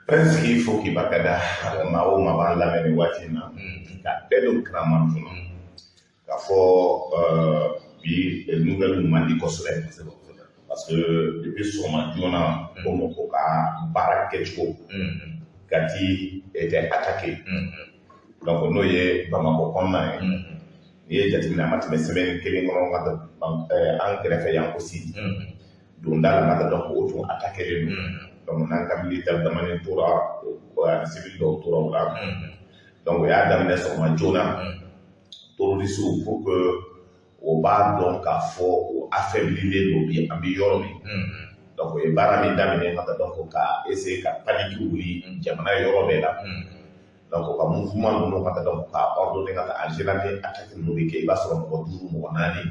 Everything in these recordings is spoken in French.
Presque il faut qu'il bakada mao ma la meni watina ka pedo kraman funo ka fo bi nouvelle mandi ko sore parce que depuis soma jona comme ko ka baraketko kati était attaqué donc no ye bamako konna ye jatimina matime semaine kelen ngono ngata en greffe yan aussi donc dal ngata donc auto attaquer le donc nan ka militaire de manière tora civil doctorat là donc ya damne so ma jona terroriste pour que o ba donc a fo o affaiblir le lobby ambiyormi donc e barami damne ngata donc ka essayer ka panique wuli jamana yorobe la donc ka mouvement no ngata donc ka ordonner ngata en général attaque lobby ke ba so ko duru mo nani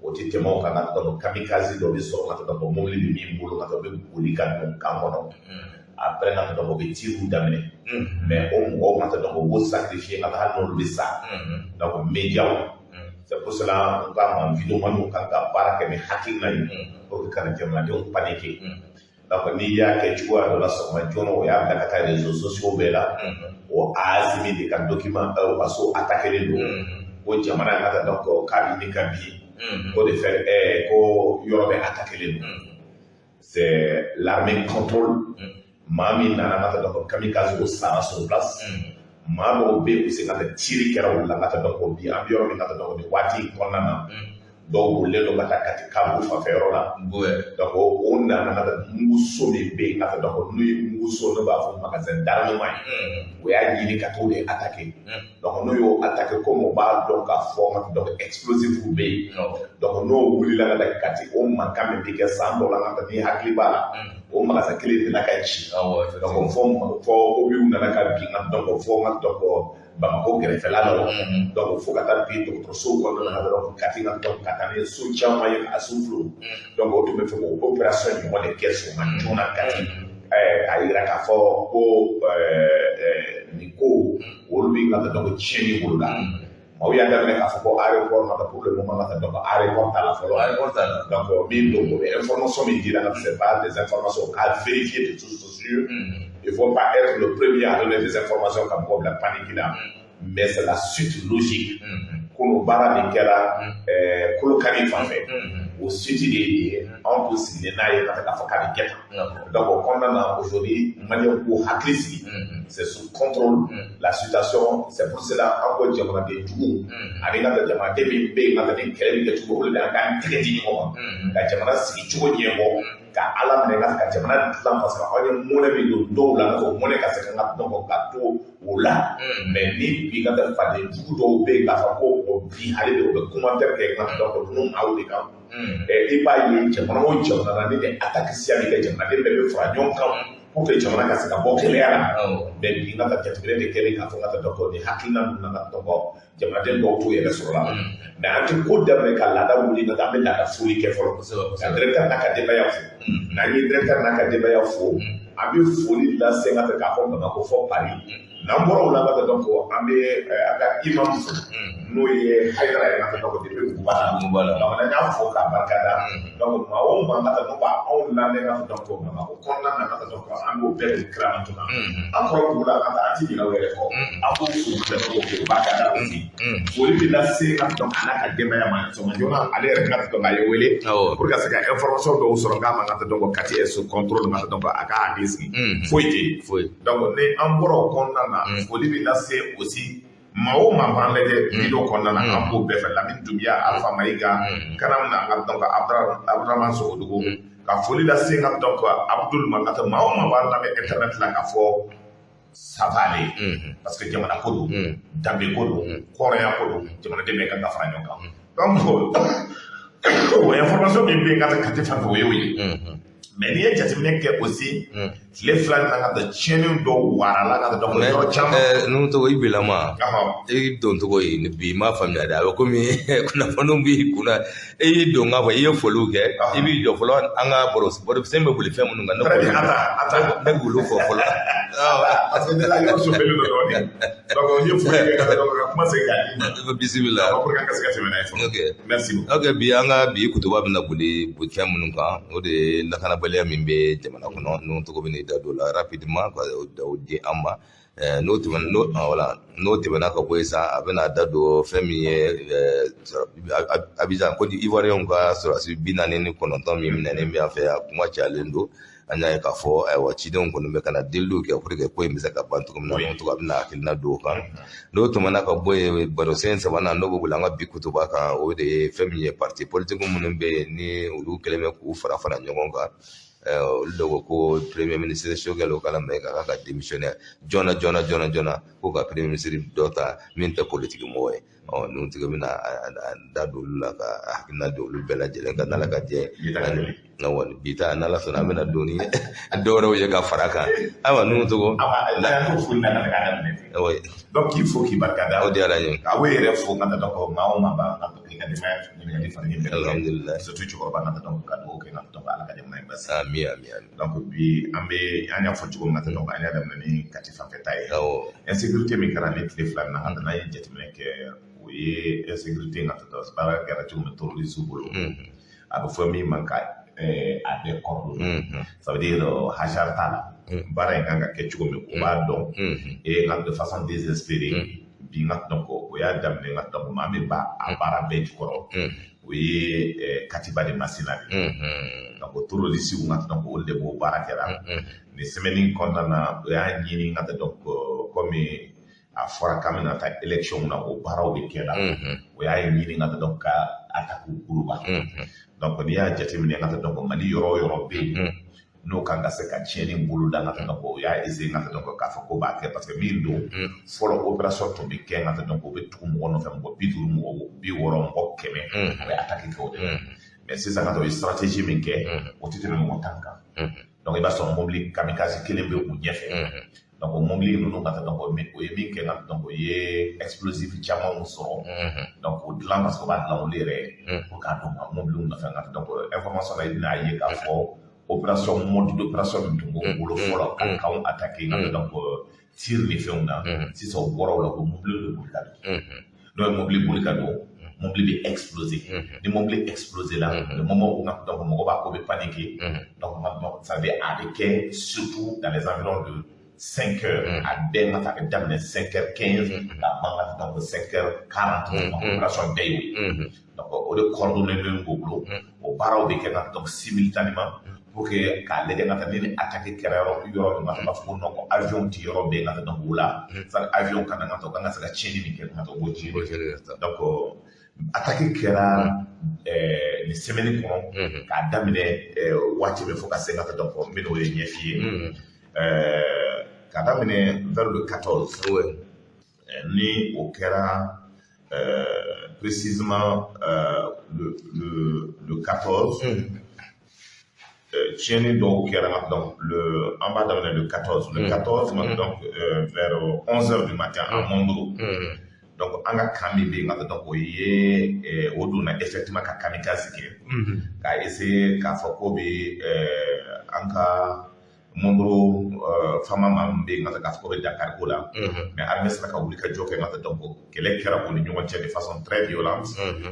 o ti temo kana to kamikaze do bi so ngata donc mo li mi mbulu ngata be kuli kan donc kangono après ngata donc be tiru damne mais on ngata donc o sacrifier ngata no le ça donc média c'est pour cela on va en vidéo manu kanga para que me hacking na pour que kana jama de on paniquer donc ni ya ke chua de la so ma jono ya da ka réseaux sociaux bela o azimi de kan document o paso attaquer les o jamana ngata donc ka bi ni ka bi pour de faire ko yorobe attaquer les c'est l'armée contrôle mami nana ngata donc kamikaze au sara sur place mamo be ko se ngata tiri kera wala ngata donc bi ambioro mi ngata donc wati konana donc le do ngata kati kambu fa fero la donc on na ngata muso mi be ngata donc nuy muso no ba fo magasin d'armement we a yini kato de attaquer donc no yo attaquer comme ba donc a forme donc explosif be donc no wuli la ngata kati o man kam be ke sando la ngata ni hakli bala o magasin kele de la kachi donc fo o bi una la ka bi ngata donc fo ngata donc Bamako greffe la donc faut kata pi to so ko na donc katinga donc katane so chama ya asuflu donc o to me fo opération ni mo de keso man tona kati ayira ka fo ko ni ko o lu bi ngata donc cheni bulu da o ya da me ka fo ko aéroport na pour le moment na donc aéroport la fo donc mi do information mi dira na c'est pas des informations à vérifier de tout sûr. Il ne faut pas être le premier à donner des informations comme quoi la panique là, mais c'est la suite logique. Qu'on barra de kera, qu'on le fait. Au suite des en possible, il y a pas de donc on a aujourd'hui manière pour hacklissi, c'est sous contrôle. La situation, c'est pour cela encore dire qu'on a des tout. Avec la demande des bébés, on a des crédits de tout le monde, un crédit moment. La demande si tu veux dire bon. Ka ala menga ka jamana tlan parce que on mona bi do la ko mona ka se ka donc ka to wala mais ni bi ka fa de do be ka fa ko bi hale de commentaire ke ka donc nous awde ka e ba yi jamana o jamana ni de attaque siami ka jamana de be fra nyon kam pour que jamana ka se ka bo kele ala mais bi ka ta tire de kele ka fa ka donc de hakina na ka donc jamana de do to yele sur la mais anti ko de ka la da wuli na da be la fuli ke fo ça directeur na ka de ba ya na ni directeur na ka de ba ya fo abi foli la senga ka fo na ko fo Paris na mboro la ba donc ambe aka imam no ye haydara na donc de be bala donc na nya fo ka barkada donc ma o ma ka no ba on la ne na donc ma ko konna na ka donc ambo be krama to na akro bula ka ati ni la wele ko abo fu de ko barkada aussi foli la senga donc ana ka de ba ya ma so ma jona ale rekata to ba ye wele pour que ça ka information do so nga ma ka donc kati es contrôle ma donc aka agisi foi donc ne amboro konna na foli bi lase aussi mao ma vanle de video konna na ambo be fa la min dumia alpha maiga kanam na donc abraham so dugo ka foli lase ngam donc abdul makata mao ma vanle be internet la ka fo savale parce que jamana kodo dambe kodo korea kodo jamana de me ka fa nyoka donc ko information bi be ngata kati fa ko yoyi mais il y a des gens qui aussi les flancs dans la chaîne do wara la dans le chama nous to ibila ma e don to go ni bi ma famia da ko mi kuna fono bi kuna e do nga ba e folo ke e bi do folo anga boros bodo sembe buli femu nga no ko ata da gulu ko folo parce que la yo so pelo do ni donc on y faut donc comment c'est gagné bismillah pour que ça se mena ok merci ok bi anga bi kutuba na buli bu femu nga o de la kana waleya min bɛ jamana kɔnɔ n'o tɔgɔ bɛ ne da don la rapidement ka o di an ma n'o tɛmɛna ka bɔ yen sa a bɛna da don fɛn min ye Abidjan Côte d'Ivoirien ka sɔrɔdasi 49 min minɛnen bɛ an fɛ yan kuma cayalen don an y'a ye k'a fɔ ayiwa cidenw kɔni bɛ ka na deliliw kɛ pour que ko in bɛ se ka ban cogo min na n'o tɔgɔ a bɛna hakilina don o kan n'o tɛmɛna ka bɔ yen barosen sabanan n'o bɛ wuli an ka bi kutuba kan o de ye fɛn min ye parti politique minnu bɛ yen ni olu kɛlen bɛ k'u fara ɲɔgɔn kan olu de ko premier ministre Choguel k'ala ma k'a ka démissionner joona ko ka premier ministre dɔ ta min tɛ politique mɔgɔ ye n'o tigi bɛna da don olu la ka hakilina don olu bɛɛ lajɛlen ka n'ala ka jɛ bi ta n'ala sɔnna an bɛna don ni dɔwɛrɛw ye ka fara kan ayiwa n'o togo donc il faut qu'il barikada o diyara n ye awo yɛrɛ fo n ka taa ko maa o maa b'a ka ɲininkali fana ye alhamdulilayi surtout cɛkɔrɔba n ka taa ka dugawu kɛ n ka taa ala ka jamana in basi amin donc bi an y'a fɔ cogo min na tan an y'a daminɛ ni kati fanfɛta ye insécurité min kɛra ni tile fila na an nana ye jateminɛ kɛ o ye insécurité ka taa baara kɛra cogo min terroriste bolo a bɛ fɔ min ma ka a bɛɛ kɔrɔ ça veut dire hasard t'a la baara in kan ka kɛ cogo min o b'a dɔn et nka de façon désespérée bi n ka dɔn ko o y'a daminɛ n ka dɔn ko an bɛ ba a baara bɛɛ jukɔrɔ o ye Katiba de Masina de donc o terroriste n ka dɔn ko olu de b'o baara kɛra nin semaine kɔnɔna na o y'a ɲini n ka dɔn ko komi a fɔra k'an bɛna taa élection na o baaraw bɛ kɛ la o y'a ɲini n ka dɔn ka attaque kuluba donc n'i y'a jateminɛ n ka dɔn ko Mali yɔrɔ o yɔrɔ bɛ yen n'o kan ka se ka tiɲɛni bolo da n ka dɔn ko o y'a essayer n ka dɔn ko k'a fɔ ko b'a kɛ parce que min don fɔlɔ opération tun bɛ kɛ n ka dɔn ko o bɛ tugu mɔgɔ nɔfɛ mɔgɔ 50 mɔgɔ 60 mɔgɔ 100 o bɛ attaque kɛ o de la mais sisan ka dɔn o ye stratégie min kɛ o tɛ tɛmɛ mɔgɔ 10 kan donc i b'a sɔrɔ mobili kamikaze kelen bɛ u ɲɛfɛ donc o mobili ninnu ka dɔn ko o ye min kɛ n ka dɔn ko o ye explosif camanw sɔrɔ donc o dilan parce que o b'a dilan olu yɛrɛ ye pour k'a dɔn ka mobiliw nɔfɛ n ka dɔn ko information la i bɛna ye k'a fɔ opération mode d'opération min tun b'o bolo fɔlɔ k'anw attaquer n ka dɔn ko tir ni fɛnw na sisan o bɔra o la ko mobili de boli ka don n'o ye mobili boli ka don mobili bɛ exploser ni mobili exploser la le moment où n ka dɔn ko mɔgɔ b'a ko bɛ paniquer donc ça veut dire a bɛ kɛ surtout dans les environs de 5 heures a bɛɛ ma ta ka daminɛ 5h15 ka ban ka donc 5h40 opération bɛɛ ye donc o de coordonné len b'o bolo o baaraw bɛ kɛ ka donc simultanément pour que k'a lajɛ ka taa ni attaque kɛra yɔrɔ min na b'a fɔ ko non ko avion tɛ yɔrɔ bɛɛ ka taa donc o la c'est avion kana ka taa kan ka se ka tiɲɛni min kɛ ka taa o tiɲɛ donc attaque kɛra ni semaine kɔnɔ k'a daminɛ waati bɛ fo ka se ka taa donc n bɛ n'o ye ɲɛf'i ye k'a daminɛ vers le 14 ni o kɛra précisément le 14 tiɲɛni dɔw kɛra donc an b'a daminɛ le 14 donc vers 11h du matin à Mondoro donc an ka kan min bɛ yen nka donc o ye o donna effectivement ka kamikaze kɛ k'a essayer k'a fɔ ko bɛ an ka Mondoro fama man bɛ yen nka k'a fɔ ko bɛ Dakar ko la mais armée sera ka wuli ka jɔ kɛ nka donc kɛlɛ kɛra o ni ɲɔgɔn cɛ de façon très violente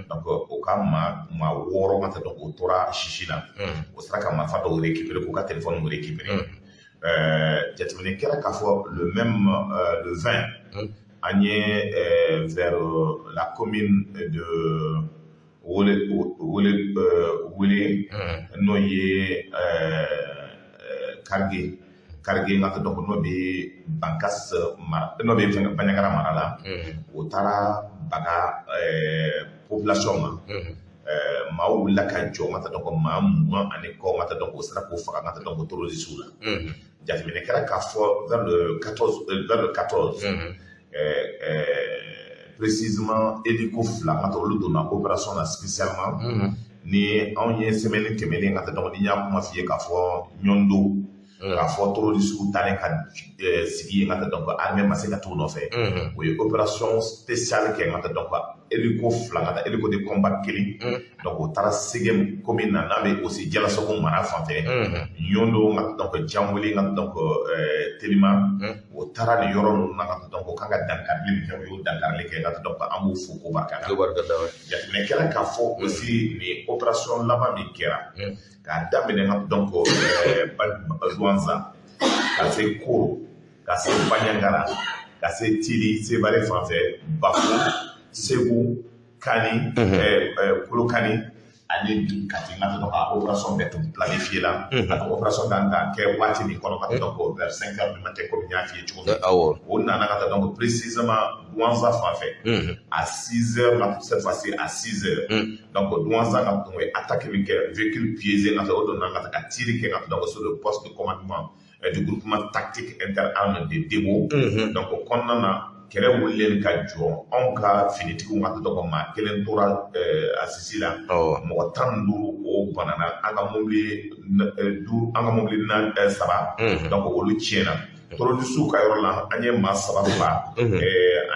donc o ka maa 6 nka donc o tora sisi la o sera ka marifa dɔw récupérer k'u ka téléphone récupérer jateminɛ kɛra k'a fɔ le même le 20 an ye vers la commune de Wele n'o ye Karge nka donc n'o bɛ Bankas mara n'o bɛ Bandiagara mara la o taara baga population ma maaw wulila ka jɔ nka donc maa 20 ani kɔ nka donc o sera k'o faga nka donc terroriste la jateminɛ kɛra k'a fɔ vers le 14 précisément hélico fila nka olu donna opération la spécialement ni anw ye semaine tɛmɛnen nka donc ni n y'a kuma f'i ye k'a fɔ ɲɔndo k'a fɔ terroriste talen ka sigi yen nka donc armée ma se ka t'u nɔfɛ o ye opération spéciale kɛ nka donc hélico fila nka hélico de combat kelen donc o taara Segem commune na n'a bɛ aussi Jalasogo mara fan fɛ ɲɔndo nka donc Janwele nka donc Telima o o taara ni yɔrɔ ninnu na ka donc o kan ka dankarili min kɛ o y'o dankarili kɛ ka donc an b'u fo ko barika da jateminɛ kɛra k'a fɔ aussi ni opération laban min kɛra k'a daminɛ ka donc Luanza ka se Koro ka se Banyangara ka se Tili Sebare fan fɛ Bafo Segu Kani Kolokani ani Kati n ka donc a opération bɛɛ tun planifié la a opération kan ka kɛ waati min kɔnɔ ka donc vers 5 heures du matin comme n y'a f'i ye cogo min o nana ka taa donc précisément Luanza fan fɛ à 6 heures cette fois-ci à 6 heures donc Luanza ka donc attaque min kɛ véhicule piégé ka o don ka ka tiri kɛ ka donc sur le poste de commandement du groupement tactique interarmes de Debo donc o kɔnɔna na kɛlɛ wulilen ka jɔ anw ka finitigiw ka dɔgɔ maa kelen tora Asisi la mɔgɔ 15 o banana an ka mobili 3 donc olu tiɲɛna terroriste ka yɔrɔ la an ye maa 3 fa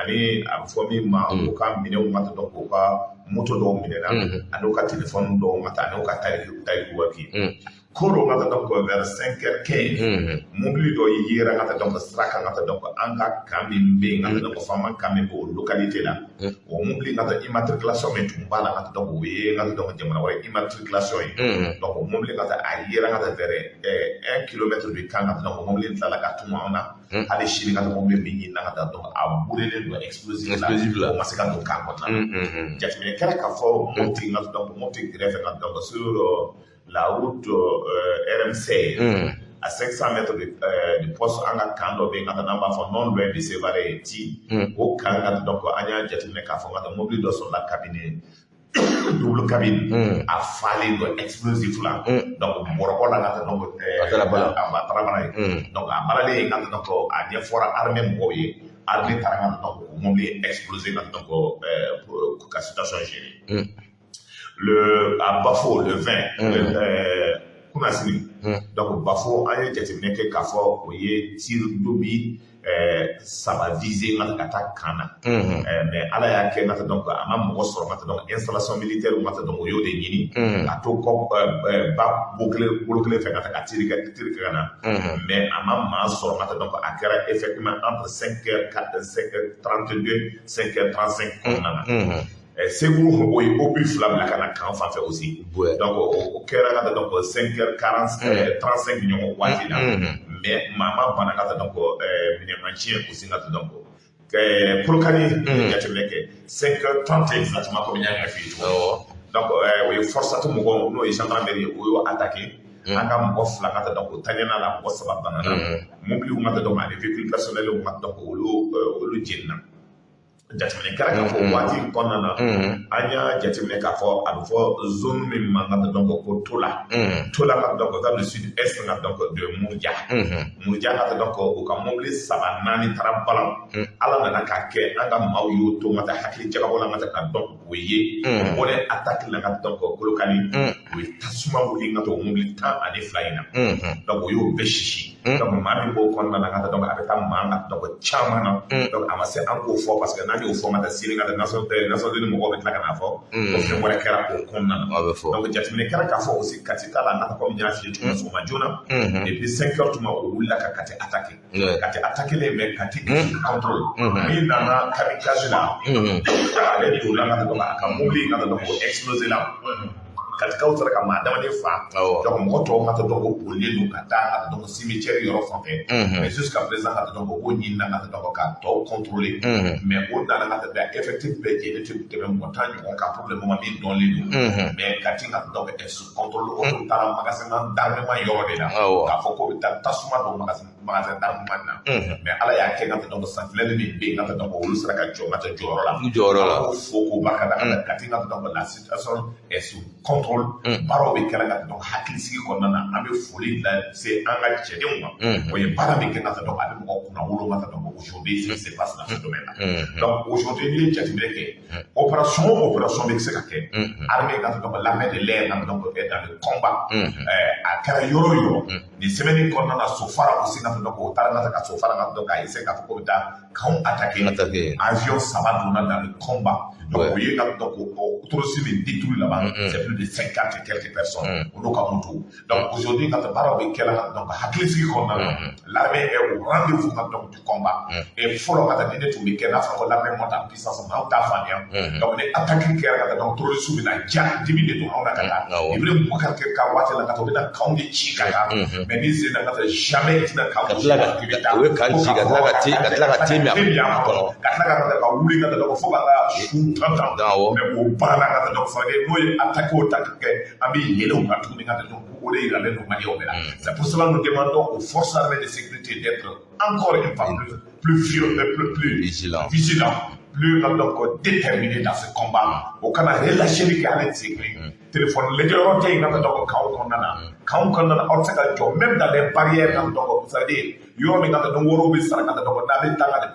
ani a bɛ fɔ min ma u ka minɛnw ka donc u ka moto dɔw minɛna ani u ka téléphone dɔw ka taa ani u ka tayiku waati Koro ka donc vers 5h15 mobili dɔ yera ka donc sira kan ka donc an ka kan min bɛ yen ka donc fama kan min bɛ o localité la o mobili ka immatriculation min tun b'a la ka donc o ye ka donc jamana wɛrɛ immatriculation ye donc o mobili ka a yera ka vers 1 kilomètre de kan ka donc mobili tilala ka tunu an na hali sini ka mobili min ɲinina ka donc a burelen don explosif la o ma se ka don kan kɔnɔna jateminɛ kɛra k'a fɔ moti ka donc moti greffe ka donc sur la route RMC à 500 mètres du poste an ka kan dɔ bɛ yen ka taa n'an b'a fɔ non loin de Sevare Ti o kan ka donc an y'a jateminɛ k'a fɔ ka taa mobili dɔ sɔrɔ la cabine double cabine a falen don explosif la donc bɔrɔkɔ la ka taa donc a batarabara ye donc a balalen ka taa donc a ɲɛfɔra armée mɔgɔw ye armée taara ka taa donc o mobili explosé ka taa donc ka situation gérer à Bafo le 20 Kunasini donc Bafo an ye jateminɛ kɛ k'a fɔ o ye tir dobi saba visé ka taa kan na mais ala y'a kɛ ka taa donc a ma mɔgɔ sɔrɔ ka taa donc installation militaire ka taa donc o y'o de ɲini ka to kɔ ba bolo kelen fɛ ka taa ka tiri kɛ ka na mais a ma maa sɔrɔ ka taa donc a kɛra effectivement entre 5h32 5h35 kɔnɔna na Segu o ye OPI 2 bila ka na kan fan fɛ aussi donc o kɛra ka taa donc 5h35 ɲɔgɔn waati la mais maa ma bana ka taa donc minɛnmanciɲɛ aussi ka taa donc Kolokani jateminɛ kɛ 5h30 exactement comme n y'a f'i ye cogo donc o ye forçat mɔgɔw n'o ye gendarmerie o y'o attaqué an ka mɔgɔ 2 ka taa donc o taɲɛna la mɔgɔ 3 banana mobiliw ka taa donc ani véhicule personnel ka taa donc olu jenina jateminɛ kɛra k'a fɔ waati kɔnɔna na an y'a jateminɛ k'a fɔ a bɛ fɔ zone min ma ka donc ko Tola ka donc dans le sud-est ka donc de Murja ka donc o ka mobili 3-4 taara balan ala nana k'a kɛ an ka maaw y'o to ka taa hakili jagabɔ la ka taa ka donc o ye o de attaque la ka donc Kolokani o ye tasuma wuli ka to mobili 12 in na donc o y'o bɛɛ sisi donc maa min b'o kɔnɔna na ka taa donc a bɛ taa maa ka donc caman na donc a ma se an k'o fɔ parce que n'an y'o fɔ ka taa sini ka taa nation ni mɔgɔw bɛ tila ka n'a fɔ o fɛn wɛrɛ kɛra o kɔnɔna na donc jateminɛ kɛra k'a fɔ aussi Kati t'a la n'a comme n y'a f'i ye cogo min sɔgɔma joona et puis 5 heures tuma o wulila ka Kati attaqué Kati attaqué mais Kati contrôle min nana kamikaze la ale donna ka taa donc a ka mobili ka taa donc o explosé la Katikaw sera ka maa damaden fa donc mɔgɔ tɔw ka taa donc o bolilen don ka taa donc cimetière yɔrɔ fan fɛ mais jusqu'à présent ka taa donc o ɲinina ka taa donc ka tɔw contrôler mais o nana ka taa donc effectif bɛɛ jɛlen tɛ tɛmɛ mɔgɔ 10 ɲɔgɔn kan pour le moment min dɔnlen don mais Kati ka taa donc sous contrôle o tun taara magasin d'armement yɔrɔ de la k'a fɔ k'o bɛ taa tasuma don magasin d'armement na mais ala y'a kɛ ka taa donc sanfɛlɛni min bɛ yen ka taa donc olu sera ka jɔ ka taa jɔyɔrɔ la ko fo k'o barika da Kati ka taa donc la situation est sous contrôle baaraw bɛ kɛra ka donc hakilisigi kɔnɔna na an bɛ foli lase an ka cɛdenw ma o ye baara min kɛ ka taa donc a bɛ mɔgɔ kunna wolo ka taa donc aujourd'hui ce qui se passe dans ce domaine là donc aujourd'hui n'i ye jateminɛ kɛ opération bɛ se ka kɛ armée ka taa donc l'armée de l'air ka taa donc dans le combat a kɛra yɔrɔ o yɔrɔ ni semaine kɔnɔna na sofara aussi na donc o taara na ka sofara na donc a essayer ka fɔ ko bɛ taa kanw attaquer avion saba donna dans le combat donc o ye ka donc o trosi de détruit là-bas c'est plus de 50 et quelques personnes olu ka moto donc aujourd'hui quand baaraw bɛ kɛla donc hakilisigi kɔnɔna na l'armée est au rendez-vous donc du combat et fɔlɔ ka taa ni ne tun bɛ kɛ n'a fɔ ko l'armée monte en puissance mais anw t'a faamuya donc ni attaque kɛra ka taa donc terroriste bɛ na ja dimi de don anw na ka taa Ibrahim Boubacar Keïta waati la ka taa u bɛ na kanw de ci ka taa mais ni sen na ka taa jamais i tɛna kanw ci ka taa o ye kan ci ka tila ka te min a kɔnɔ ka tila ka taa ka wuli ka taa donc fo ka taa su tantan mais o banna ka taa donc fana n'o ye attaque o attaque kɛ an bɛ yɛlɛ o kan tuguni ka taa donc o de yiralen don maliyɛnw bɛɛ la c'est pour cela nous demandons aux forces armées de sécurité d'être encore une fois plus vigilants, plus donc déterminés dans ce combat. Au Canada, relâcher les gars, téléphone, les gens ont été donc même dans les barrières, donc vous savez, il y a un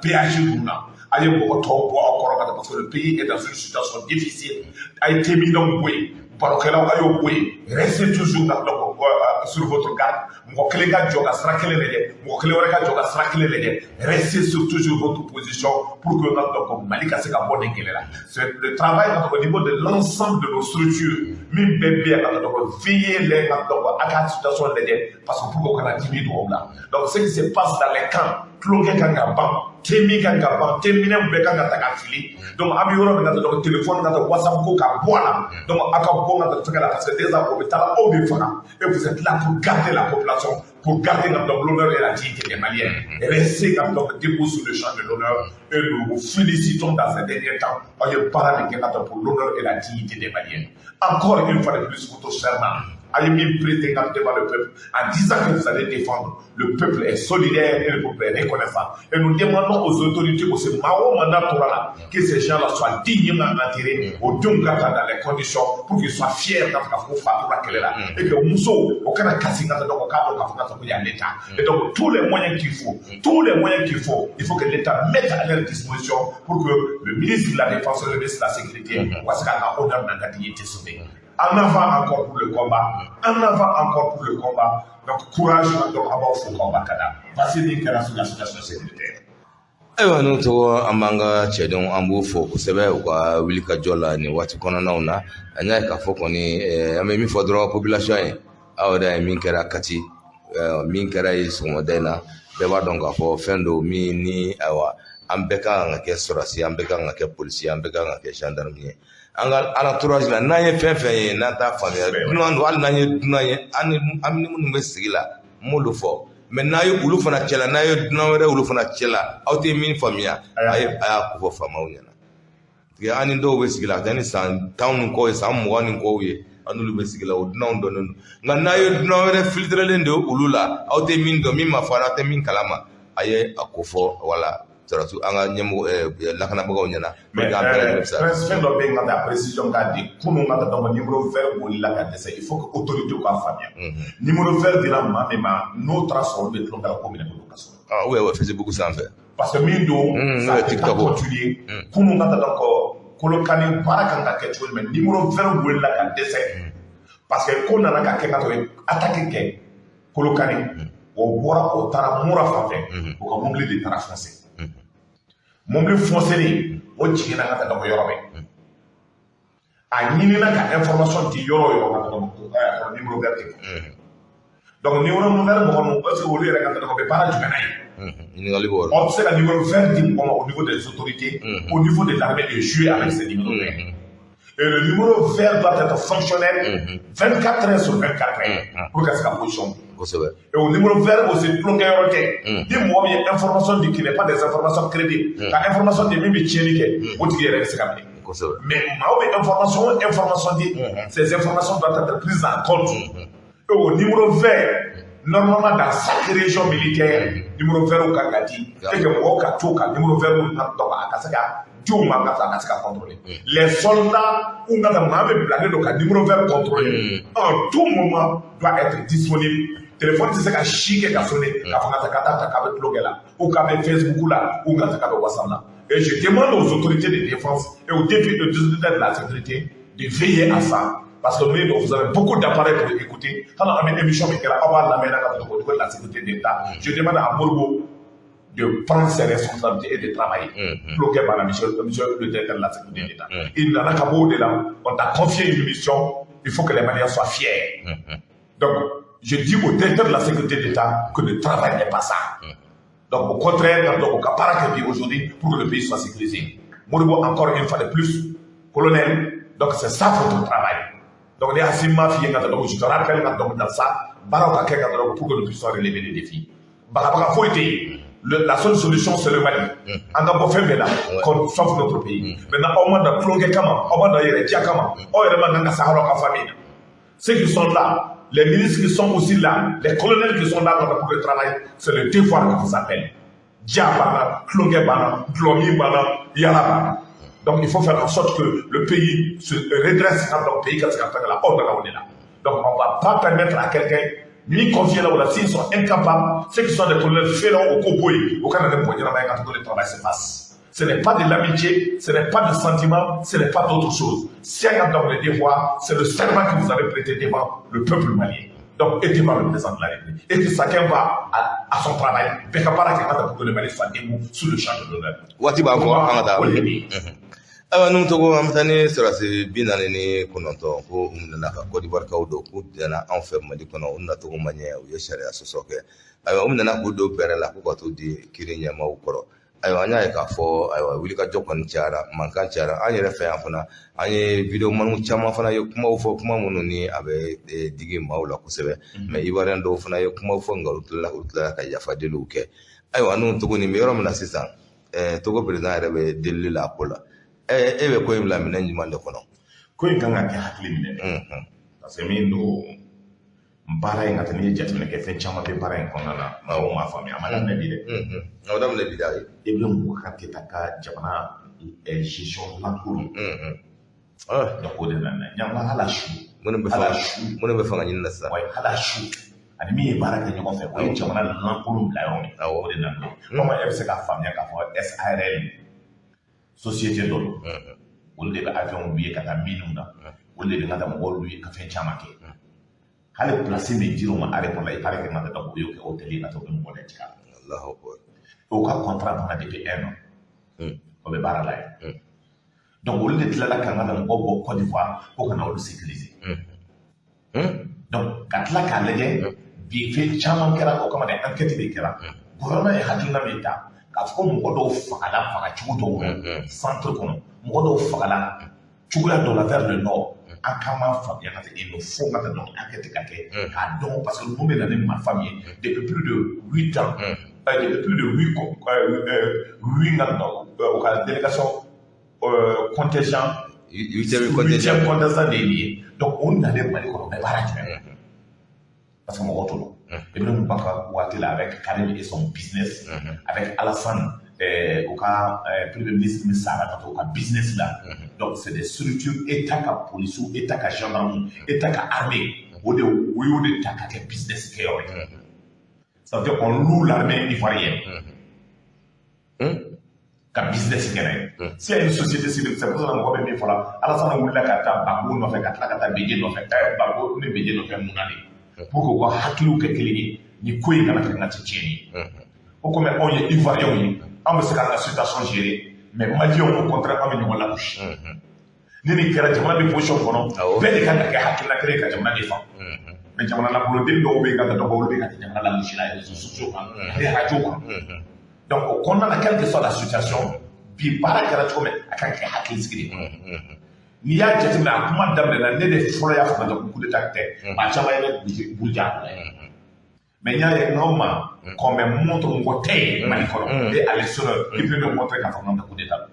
péage parce que le pays est dans une situation difficile. A été mis dans le bouée. Restez toujours sur votre garde. Restez toujours sur votre position pour que notre Malika se capone. C'est le travail au niveau de l'ensemble de nos structures. Même bébé, veiller les à la situation parce que pour qu'on a 10 000 là. Donc ce qui se passe dans les camps, Temi Kangaban, Temina Bekanga Takafili, donc Abioro, donc téléphone, WhatsApp, Bola, donc Akabon, parce que des arbres, et vous êtes là pour garder la population, pour garder l'honneur et la dignité des Maliens. Restez donc debout sur le champ de l'honneur et nous vous félicitons dans ces derniers temps pour l'honneur et la dignité des Maliens. Encore une fois de plus, votre serment. Ayemi prêté devant le peuple en disant que vous allez défendre. Le peuple est solidaire et le peuple est reconnaissant. Et nous demandons aux autorités, que ces gens-là soient dignement enterrés au Djungata dans les conditions pour qu'ils soient fiers et que Mousso, aucun cassinga dans le cadre de l'État. Et donc tous les moyens qu'il faut, il faut que l'État mette à leur disposition pour que le ministre de la Défense et le ministre de la Sécurité soit sauvé. En avant encore pour le combat. En avant encore pour le combat. Donc, courage donc avoir ce combat. Parce que c'est la situation sécuritaire. Ewa nuto amanga chedon ambu fo kusebe kwa wilika jola ni wati kona nauna anya ka fo koni ame mi fodro population e awda min kera kati min kera isu modena be ba donga fo fendo mi ni awa ambeka ngake sorasi ambeka ngake police ambeka ngake gendarmerie anga ala tourage la naye fefe na ta famille dunan wal naye dunaye ani amni mun mesigila mulu fo mais naye ulu fana cela naye dunawere ulu fana cela awte min famille ay aya ko fama unyana ya ani ndo wesigila tani san town ko sam wani ko ye anulu mesigila o dunan don nga naye dunawere filtre lendo ulula awte min do min ma fara te min kalama aye akofo wala surtout anga nyemo lakana bago nyana mais président do be ngata précision ka di kunu ngata do numéro vert ou la ka dese il faut que autorité ko famille numéro vert de la ma no transformer dans la commune ah ouais Facebook ça en fait parce que min do ça TikTok continuer kunu ngata donc kolokani baraka ngata ketol mais numéro vert ou la ka dese parce que ko na ka kenato attaquer ke kolokani o bora o tara mura fafe o ka mongli de tara français mon bleu foncé o jigina ka ta do yoro be a ñinina ka information di yoro ka ta do numéro vert donc numéro vert mo parce que woli ka ta do be para jugana ni ngali bor on sait le numéro vert di au niveau des autorités au niveau de l'armée de jouer avec ce numéro vert et le numéro vert doit être fonctionnel 24 heures sur 24 heures pour que ça position. Et au numéro vert aussi, dis-moi, il y a information qui n'est pas des informations crédibles. La information de Mimi Tchénique, où tu es resté. Mais information dit, ces informations doivent être prises en compte. Et au numéro vert, normalement dans chaque région militaire, numéro vert au Kagati, et que au Katoka, numéro vert au Kasaka. Les soldats ou le numéro vert contrôlé en tout moment doit être disponible. Téléphone c'est ça chic qui a sonné, ou Facebook là, ou WhatsApp là. Et je demande aux autorités de défense et aux députés de la sécurité de veiller à ça. Parce que vous avez beaucoup d'appareils pour écouter. Quand on a une émission, la sécurité d'État, je demande à Morgo de prendre ses responsabilités et de travailler. Bloqué par monsieur le directeur de la sécurité d'État. Il n'en a qu'à bout de là. On t'a confié une mission, il faut que les Maliens soient fiers. Donc, je dis au directeur de la sécurité d'État que le travail n'est pas ça. Donc, au contraire, donc, au Kapara aujourd'hui, pour que le pays soit sécurisé. Morgo, encore une fois de plus, colonel, donc c'est ça votre travail. Donc, les Asima, donc je te rappelle dans ça, pour que nous puissions relever les défis. La seule solution, c'est le Mali. On a beau faire là, qu'on sauve notre pays. Maintenant, au moins dans Clongue Kama, au moins dans Yeretia Kama, au moins dans la Sahara famille. Ceux qui sont là, les ministres qui sont aussi là, les colonels qui sont là pour le travail, c'est le devoir que vous appelle. Diabana, Clongue Bana, Glomi Bana, Yalabana. Donc il faut faire en sorte que le pays se redresse dans le pays quand c'est la horde là où on est là. Donc on ne va pas permettre à quelqu'un, ni confier là où là, s'ils sont incapables, ceux qui sont des colonels félons au Koboy, au Canada, pour dire quand le travail se passe. Ce n'est pas de l'amitié, ce n'est pas de sentiment, ce n'est pas d'autre chose. Si il y a donc le devoir, c'est le serment que vous avez prêté devant le peuple malien. Donc, et devant le président de la République. Et que chacun va à son travail. Pour que le Mali soit debout sous le champ de l'honneur. Awa num togo amtani serasi binane ni kononto ko umna ka Côte d'Ivoire ka do ko dana en fait mali kono unna togo manye o ye sharia sosoke awa umna na ko do bere la ko to di kirinya ma ukoro awa anya ka fo awa wili ka jokon tiara mankan tiara anya refa afuna anya video manu chama fana yo kuma fo kuma munu ni abe digi mawla ko sebe mais ivoirien do fana yo kuma fo ngal utla ka yafa de luke awa num togo ni mero na sisan togo president rebe delli la pola ebe ko imla minenji mande kono ko inganga ke hakli minene parce que min do mbara ngata ni jatmene ke fen chama be bara en konala ma o ma fami amana nabi de awdam le bidai ebe mu hakki taka jabana gestion la cour donc o de nan nyama hala shu mun be fanga nyin nassa way hala shu ani mi bara ke nyoko fe ko jabana la cour la yo o de nan ko ma fc ka famia ka fo SRL société d'eau. On est avion oublié qu'à ta minunda. On est dans un rôle lui qui fait chamake. Quand le placé me dit on m'a arrêté pour la il paraît que m'a d'abord eu que hôtel n'a pas de politique. Allahu Akbar. Aucun contrat on a depuis un an. On est barra là. Donc on est là quand on a un beau Côte d'Ivoire pour qu'on a le sécuriser. Donc quand là quand les gens bi fait chamake là comme des enquêtes de kera. Gouvernement est hadina meta. Afko mgodo fakala fakachudo centre kono mgodo fakala chugula dans la vers le nord akama famille ngate il nous faut ngate donc enquête kake ka donc parce que nous dans ma famille depuis plus de 8 ans depuis plus de 8 ans au cas de délégation contingent 8e contingent délié donc on a des mali kono mais barrage parce que mon retour et bien nous pas là avec Karim et son business avec Alassane au cas premier ministre Sarah au cas business là donc c'est des structures état ka police ou état ka gendarmerie état ka armée ou de ta ka business qui est ça veut dire qu'on loue l'armée ivoirienne ka business qui est si il y a une société civile c'est pour ça qu'on va bien faire Alassane ou la kata bago no fait kata beje no fait bago ne beje no fait munani pour que quoi hakilu ke kelini ni koy ngana ka ngati tieni o comme on est ivoirien yi am se ka la situation gérer mais malien au contraire am ni wala bouche ni kera jamana bi position kono be de kan ka hakila kere ka jamana defa mais jamana la pour de do be ga do bo be ka jamana la bouche la réseaux sociaux et radio donc on a quelle que soit la situation bi para kera to me akan ka hakil sigiri ni y'a jateminɛ a kuma daminɛ ne de fɔlɔ y'a fɔ ka coup d'état tɛ maa caman ye buruja mais n y'a ye n'aw ma qu'on me montre mɔgɔ tɛ yen Mali kɔnɔ et à l'extérieur qui peut me montrer k'a fɔ n'anw tɛ coup d'état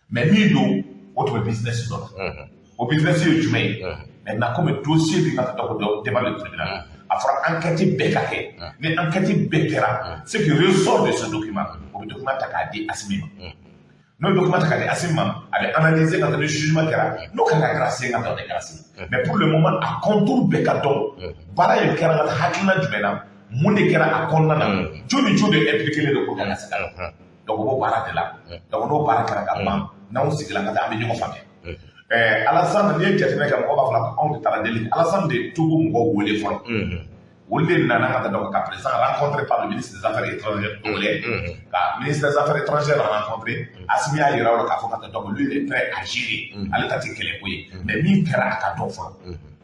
mais min don o tun bɛ business dɔ la o business ye jumɛn ye maintenant comme dossier bi ka taa ko devant le tribunal a fɔra enquête bɛɛ ka kɛ ni enquête bɛɛ kɛra ce qui ressort de ce document o bɛ document ta k'a di Assimi ma. Nous document ka di Assimi ma avait analysé quand le jugement kɛra n'o kan ka grâce ka taa grâce mais pour le moment a contour bɛɛ ka dɔn baara ye kɛra ka hakilina jumɛn na mun de kɛra a kɔnɔna na joli joli impliqué le pour ka se ka donc o baara de la donc n'o baara kɛra ka ban n'anw sigila ka taa an bɛ ɲɔgɔn faamuya Alassane ni jateminɛ kɛ mɔgɔ b'a fɔ anw de taara deli Alassane de Togo mɔgɔw wele fɔlɔ olu de nana ka taa donc ka président rencontré par le ministre des affaires étrangères congolais ka ministre des affaires étrangères rencontré Assimi a yira o la k'a fɔ ka taa donc lui il est prêt à gérer ale ta tɛ kɛlɛ ko ye mais min kɛra a ka dɔn fɔlɔ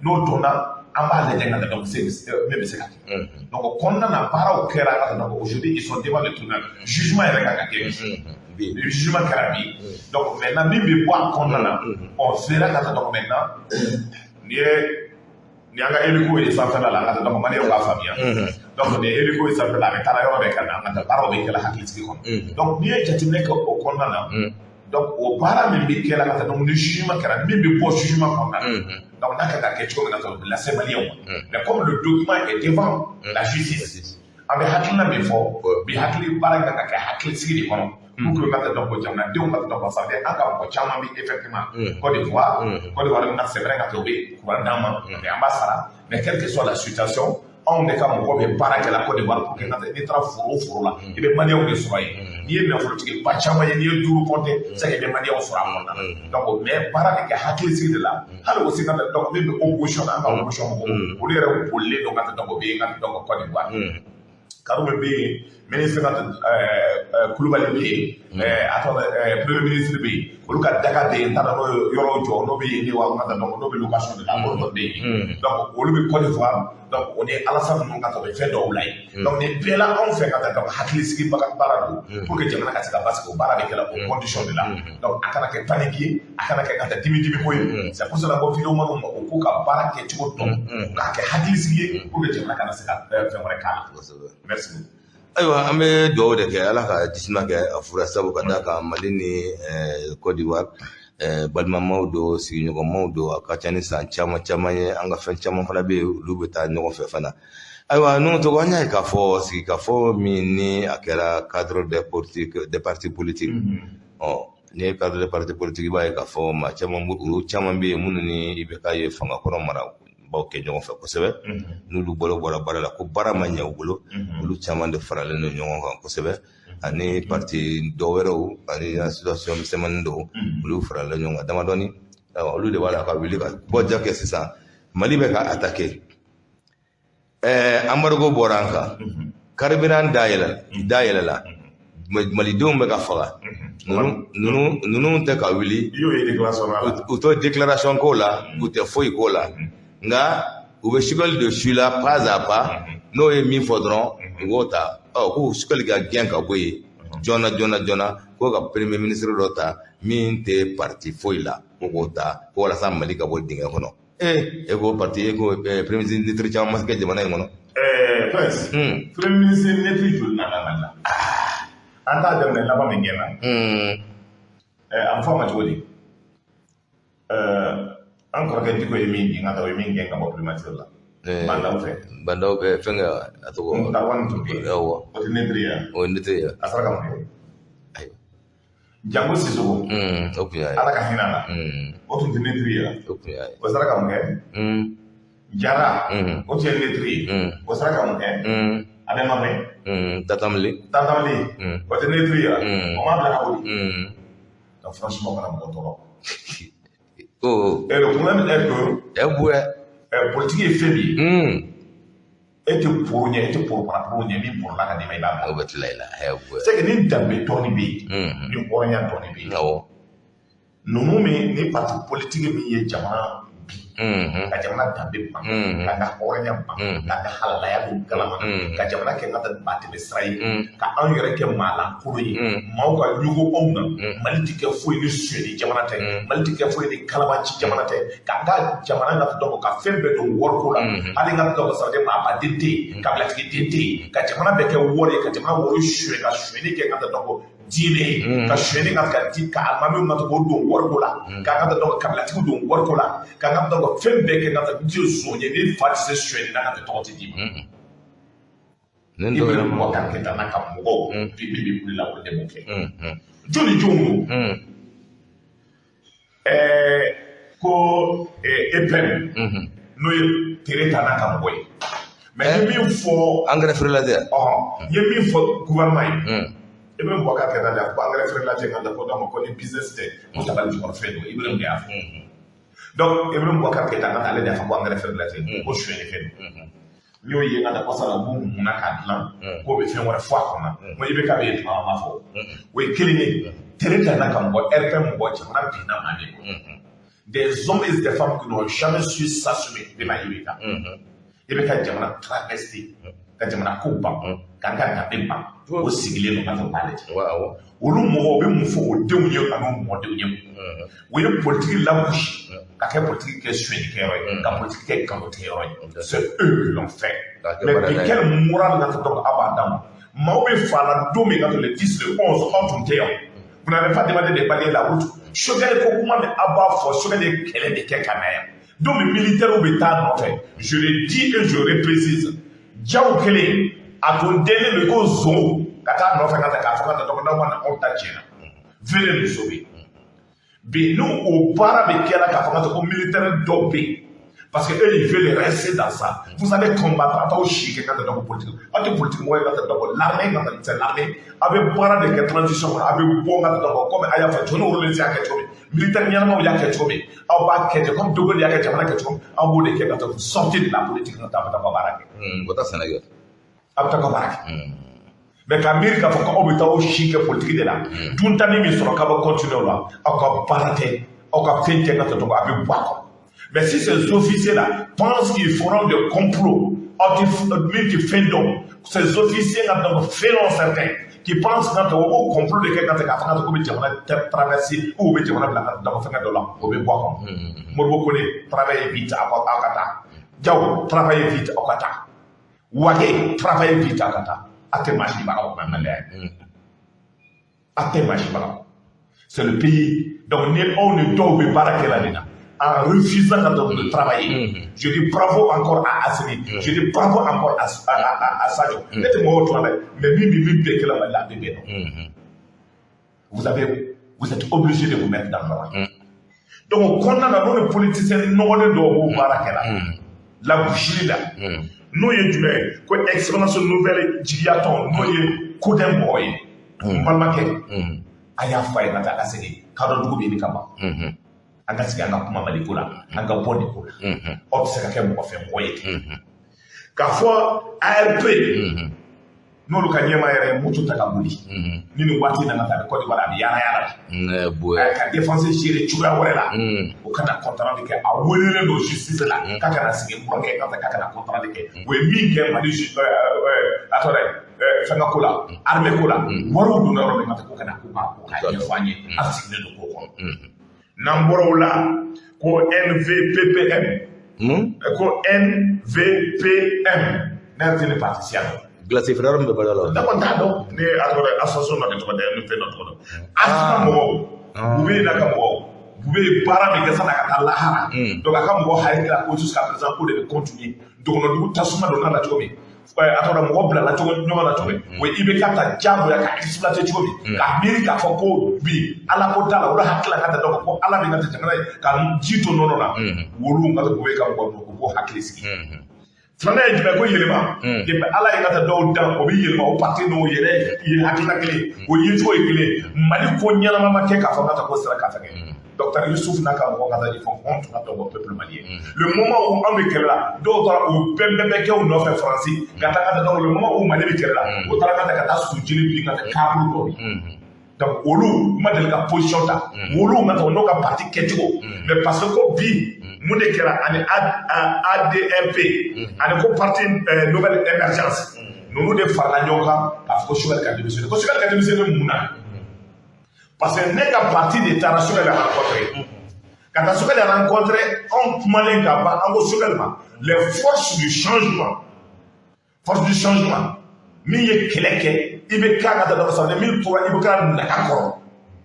n'o donna an b'a lajɛ ka taa donc min bɛ se ka kɛ donc o kɔnɔna na baaraw kɛra ka taa donc aujourd'hui ils sont devant le tribunal jugement yɛrɛ ka kɛ le jugement kɛra bi donc maintenant min bɛ bɔ a kɔnɔna na on verra ka taa donc maintenant ni an ka hélico ye sanfɛla la an ka taa donc maliyɛnw b'a faamuya donc ni hélico ye sanfɛla a bɛ taara yɔrɔ bɛɛ ka na an ka taa baaraw bɛ kɛla hakilisigi kɔnɔ donc n'i ye jateminɛ kɛ o kɔnɔna na donc o baara min bɛ kɛla ka taa donc ni jugement kɛra min bɛ bɔ jugement kɔnɔna na donc n'a ka kɛ cogo min na dɔrɔn lase maliyɛnw ma mais comme le document est devant la justice an bɛ hakilina min fɔ bi hakili baara kan ka kɛ hakilisigi de kɔnɔ pour que ka taa donc jamanadenw ka taa donc ça fait an ka mɔgɔ caman bɛ effectivement Côte d'Ivoire bɛna c'est vrai ka kɛ u bɛ kuran d'an ma mais an b'a sara mais quelle que soit la situation anw de ka mɔgɔ bɛ baara kɛ la Côte d'Ivoire pour que ka taa n'i taara foro o foro la i bɛ maliyɛnw de sɔrɔ yen n'i ye nafolotigi ba caman ye n'i ye duuru compter c'est que i bɛ maliyɛnw sɔrɔ a kɔnɔna na donc mais baara bɛ kɛ hakilisigi de la hali aussi ka taa donc min bɛ opposition na an ka opposition mɔgɔw olu yɛrɛ bolilen don ka taa donc u bɛ yen ka taa donc Côte d'Ivoire Karoume bɛ yen ministre Kulubali bɛ yen a tɔgɔ premier ministre bɛ yen olu ka daga bɛ yen n t'a dɔn n'o ye yɔrɔ jɔ n'o bɛ yen ni wa ka taa donc n'o bɛ location de la olu dɔ bɛ yen donc olu bɛ Côte d'Ivoire donc o ni Alassane ninnu ka taa o bɛ fɛn dɔw la yen donc nin bɛɛ la anw fɛ ka taa donc hakilisigi baara don pour que jamana ka se ka basigi o baara bɛ kɛ la o condition de la donc a kana kɛ panique ye a kana kɛ ka taa dimi ko ye c'est pour cela ko vidéo ma o k'u ka baara kɛ cogo dɔn k'a kɛ hakilisigi ye pour que jamana kana se ka fɛn wɛrɛ k'a la merci beaucoup. Ayiwa an bɛ dugawu de kɛ ala ka jisuma kɛ a fura sabu ka d'a kan Mali ni Côte d'Ivoire balimamaw don sigiɲɔgɔnmaw don a ka ca ni san caman caman ye an ka fɛn caman fana bɛ yen olu bɛ taa ɲɔgɔn fɛ fana ayiwa n'o tɔgɔ an y'a ye k'a fɔ sigikafɔ min ni a kɛra cadre des partis politiques n'i ye cadre des partis politiques i b'a ye k'a fɔ maa caman olu caman bɛ yen minnu ni IBK ye fangakɔrɔ mara baw kɛ ɲɔgɔn fɛ kosɛbɛ n'olu bɔra baara la ko baara ma ɲɛ u bolo olu caman de faralen don ɲɔgɔn kan kosɛbɛ ani parti dɔ wɛrɛw ani association misɛnmanin dɔw olu faralen ɲɔgɔn kan damadɔni olu de b'a la ka wuli ka bɔja kɛ sisan Mali bɛ ka attaquer embargo bɔra an kan carburant dayɛlɛ la Malidenw bɛ ka faga ninnu tɛ ka wuli u tɛ déclaration k'o la u tɛ foyi k'o la nga u bɛ sukali de su la pas à pas n'o ye min fɔ dɔrɔn u b'o ta k'u sukali ka gɛn ka bɔ yen joona ko ka premier ministre dɔ ta min tɛ parti foyi la ko k'o ta ko walasa Mali ka bɔ dingɛ kɔnɔ e ko parti e ko premier ministre caman ma se kɛ jamana in kɔnɔ prince premier ministre netiri joli nana Mali la an t'a daminɛ laban min gɛnna a bɛ fɔ a ma cogo di an kɔrɔkɛ Diko ye min gɛn ka taa o ye min gɛn ka bɔ primature la bandaw fɛ fɛn kɛ a tɔgɔ Ntawan tun bɛ yen o tɛ netiri ye o ye netiri ye a sera ka mun kɛ Jango Sissoco o tun y'a ye ala ka hinɛ a la o tun tɛ netiri ye o tun y'a ye o sera ka mun kɛ Jara o tun ye netiri ye o sera ka mun kɛ a bɛ ma mɛn Tatamali o tɛ netiri ye o m'a bila ka wuli donc franchement kana mɔgɔ tɔɔrɔ le problème est que politique ye fɛn min ye e tɛ poro ɲɛ e tɛ poro ɲɛ min porola ka d'i ma i b'a bila o bɛ tila i la c'est que ni danbe dɔɔni bɛ yen ni hɔrɔnya dɔɔni bɛ yen ninnu min ni parti politique min ye jamana ka jamana danbe ban ka ka hɔrɔnya ban ka ka halalaya don galama ka jamana kɛ n ka taa batɛmɛ sira ye ka anw yɛrɛ kɛ maalankolon ye maaw ka ɲugu anw na Mali tɛ kɛ foyi ni suyɛli jamana tɛ Mali tɛ kɛ foyi ni kalabanci jamana tɛ ka ka jamana ka dɔgɔ ka fɛn bɛɛ don wariko la hali ka dɔgɔ sarade maabaden tɛ yen kabilatigi den tɛ yen ka jamana bɛɛ kɛ wari ye ka jamana wari suyɛ ka suyɛli kɛ ka taa dɔgɔ diinɛ ka suyɛli ka di ka alimamiw ka dɔgɔ don wariko la ka ka dɔgɔ kabilatigiw don wariko la ka ka dɔgɔ fɛn bɛɛ kɛ ka taa di zon ye ni fa tɛ se suyɛli la ka tɛ tɔgɔ tɛ d'i ma i bɛ mɔgɔ kan kɛ n'a ka mɔgɔw bi wuli la o de b'o kɛ joli jɔnw don ko EPN n'o ye tere ta n'a ka mɔgɔ ye mais n ye min fɔ engrais feerela tɛ n ye min fɔ gouvernement ye i bɛ mɔgɔ kan kɛ n'a la ko engrais feerela tɛ ka da ko d'a ma ko ni business tɛ ko tabali jukɔrɔ fɛn don i bɛ mun de y'a fɔ donc Ibrahim Boubacar Keïta ngata ale dafa ko ngara fer la té ko choué fen ñoo yi ngata ko sala bu mu naka lan ko be fen wala fo ko na mo ibe ka be ma fo we kilini tereta na kam ko RPM ko ci na bina mane des hommes et des femmes qui n'ont jamais su s'assumer de ma yibika ibe ka jamana travesti ka jamana kuba ka ka demba o sigile no ka balé waaw olu mo be mu fo o dew ye anu mo dew ye we politique la bouche ka ke politique ke sueni ke roy ka politique ke kamote roy c'est eux qui l'ont fait mais quel moral na to abandam maube fala domi ka le 10 le 11 en tout vous n'avez pas demandé de balayer la route chogal ko kuma me aba fo chogal de kele de ke kanaya donc militaire ou bétat non je le dis et je le précise jaw kele a ton délai le ko zo kata no fa kata ka fa kata to na wana on ta jena vele nous sauver mais nous au para be kela ka fa kata ko militaire dopé parce que eux ils veulent rester dans ça vous allez combattre à au chic quand dans politique à politique moi là dans l'armée quand c'est l'armée avec para de transition avec bon dans comme aya fa jono role ci akati militaire ñama ya akati aw ba kete comme dogo ya akati amana akati aw bo de keta sortir de la politique dans ta baraka bota Sénégal abta ko baraka mais qu'Amérique a fait qu'on ait un chic politique de là. Tout le temps, il sera capable de continuer là. On va paraître, on va faire des choses avec boire. Mais si ces officiers-là pensent qu'ils feront des complots, ces officiers-là feront certains qui pensent que au complot de quelqu'un qui a fait traverser ou qui a fait de là, on va boire. Moi, je connais travailler vite à Kata. Diaw, travailler vite à Kata. Wage, travailler vite à Kata. C'est le pays. Donc, on ne doit pas là en refusant de travailler. Je dis bravo encore à Assemi. Je dis bravo encore à Sadio. Vous êtes obligé de vous mettre dans l'ordre. Donc, quand on a les politiciens, nous devons la boucherie là. Nous avons une expérience nouvelle, nous avons coup d'un boy. Malmaké, aya faye nata asege, kado dugu bini kama. Anga siga anga kuma malikula, anga boni kula. Otu seka kemu kwa fe mwoye. Kafwa ARP, nolu kanyema yere mutu takabuli. Nini wati na nata kodi wala yara. Ka défense jiri chura wala. Ukana contrandike awelele no justice la. Kaka na sige mwange kaka na contrandike. We minge mali atore. Fanga kola, armée kola, waru du na robe ngata ko kana ko ka yefanye asigne do ko namboro la ko NVPPM ko NVPM n'intérêt partiel glace frère me balalo d'abord d'ado ne association na to de NVP notre asma mo bube na ka mo bube para mi gasa na ka lahara donc aka mo haïla ko jusqu'à présent pour de continuer donc no du tasuma do na la chomi atora mo bla la chogo nyoma la chobe we ibe kata jambo ya ka exploiter chobe ka America fo ko bi ala ko tala wala hakla kata do ko ala bi ngata tangana ka jito nono na wolu ngata ko be ka ko hakli ski fana e jibe ko yelema de ala ngata do dan ko bi yelema o parti no yele ye hakla kle o yito e kle mali ko nyana mama ke ka fo ngata ko sera ka ta Docteur Youssouf Naka ils font honte au peuple malien. Le moment où on est là, d'autres au PMBK ou notre français, le moment où Mali est là, au Tarakata Soudjili, Kabul. Donc, Olu, ma de la position là, Olu, ma de la partie Ketiko, mais parce que bi, Moudekela, ADMP, à la partie nouvelle émergence, nous nous défendons la Nyoka, parce que je suis le démission. Parce que je suis le Mouna. Parce que n'est qu'à partir des Tarasou qu'elle a rencontré. Quand elle a rencontré, on malin gaba, on go les forces du changement. Forces du changement. Mi ye keleke, ibe kana dans sa mille pour ibe kana nakakoro.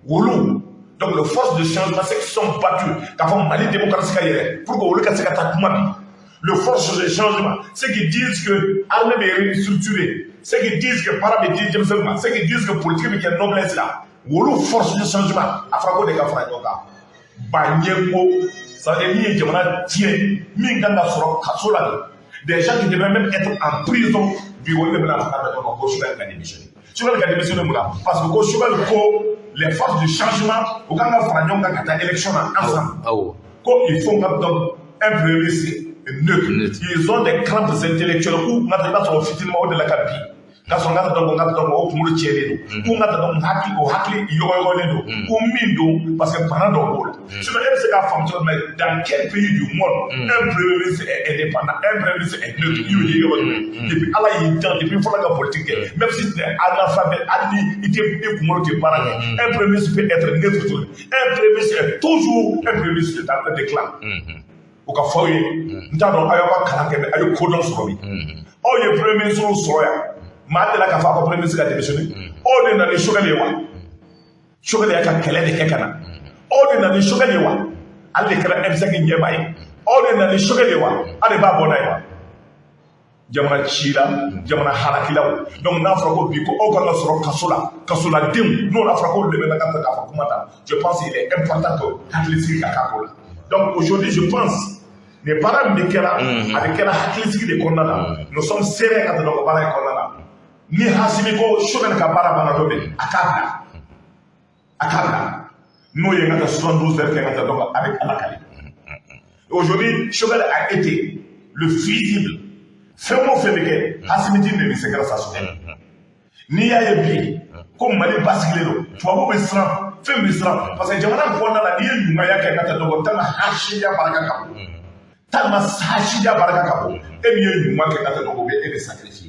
Wolu. Donc les forces du changement, c'est qui sont battus. Quand on Mali démocratique ailleurs, pour que Wolu kase kata kuma. Les forces du changement, ceux qui disent que l'armée est structurée, ceux qui disent que parabe disent ceux qui disent que politique est noblesse là. Wolo force de changement à frago de gafra yoga banyemo ça est lié jamana tien minganga soro kasola des gens qui devaient même être en prison du wole de la fada de ko sugal ka démissionner sugal ka démissionner mula parce que ko sugal ko les forces du changement au kanga fra nyonga kata élection ensemble ils font un premier ministre neutre. Ils ont des crampes intellectuelles où on a sur finalement de la capille. Quand on a au Kumuru Tchélédo, où on a Haki ou Haki Yogonedo, ou Mindo, parce que pendant le je me dis que la femme, dans quel pays du monde, un premier ministre est indépendant, un premier ministre est neutre, depuis Allah il tient, depuis la politique, même si c'est analphabète, il était Kumuru qui parle, un premier ministre peut être neutre, un premier ministre est toujours un premier ministre dans le déclin. Au cas où il y a un cordon sur lui. Oh, il y a un premier ministre sur lui. Mate la kafa ko premier ministre a démissionné. O de na ni shogalewa. Shogalewa ka kele de kekana. O de na ni shogalewa. Alle kala emsaki nyebay. O de na ni shogalewa. Ale ba bonaywa. Jamana chila, jamana harakilaw. Donc na fra ko bi ko o ko soro kasula dim. Non na fra ko le na kata kafa kumata. Je pense qu'il est important que haklisiki ka kakola. Donc aujourd'hui je pense les parents de Kela avec la haklisiki de konnana. Nous sommes serrés à nos parents konnana. Ni hasimi ko shogan ka bara bana dobe akada no yenga ta 72 heures kenga donc avec alakali. Aujourd'hui shogan a été le fusible femo femeke hasimi din ne se grâce à ça ni ya yebi comme mali basilero to abo be sran fem be sran parce que jamana ko na la ni nyuma ya kenga ta donc tama hashiya baraka kapo tama hashiya baraka kapo e mi nyuma kenga ta donc be e sacrifice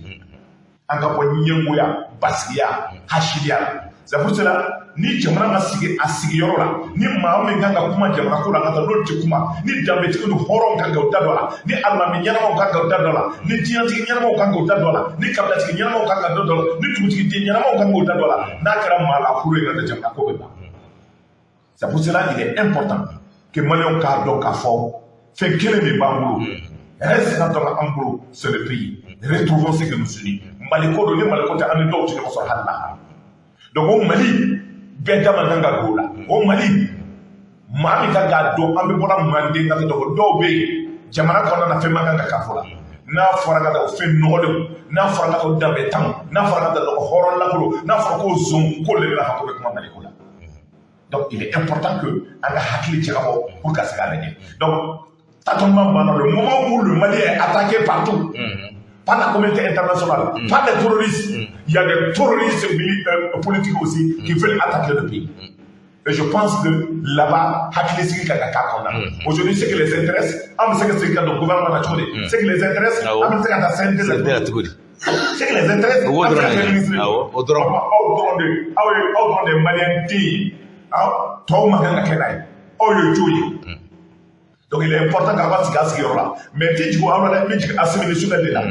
encore Nyangoya, Baskia, Hashidia. C'est pour cela, ni Jamana Asigiora, ni Mahame Ganga Kuma Jamakura, l'autre Kuma, ni Dametu Horon Ganga Dadola, ni Almamiano Ganga Dadola, ni Tianti Yamo Ganga Dadola, ni Kabati Yamo Ganga Dadola, ni Tuti Yamo Ganga Dadola, Nakara Mala Kure de Jamakoba. C'est pour cela qu'il est important que Malion Cardo Kafo fait que les bambous. Reste dans l'anglo, c'est le pays. Retrouvons ce que nous sommes. Maliko donné Maliko t'as amené d'autres qui sont là. Donc au Mali, Bentama Nanga Gola. Au Mali, Mami Gaga do Ambebola Mande Nanga do Be. Jamana Kona na Fema Nanga Kafola. Na Faragada au Fen Nodem, na Faragada au Dabetam, na Faragada au Horon Lakolo, na Farako Zon, Kole la Hakole Malikola. Donc il est important que Anga Hakili Tirabo pour casser la ligne. Donc, le moment où le Mali est attaqué partout, par la communauté internationale, par les terroristes, il y a des terroristes politiques aussi qui veulent attaquer le pays. Et je pense que là-bas, aujourd'hui, ce qui les intéresse, ce que c'est que le gouvernement a choisi, ce qui les intéresse, ce qui les intéresse, des Maliens, donc il est important qu'avant ce cas là. Mais si tu vois assimilation de là,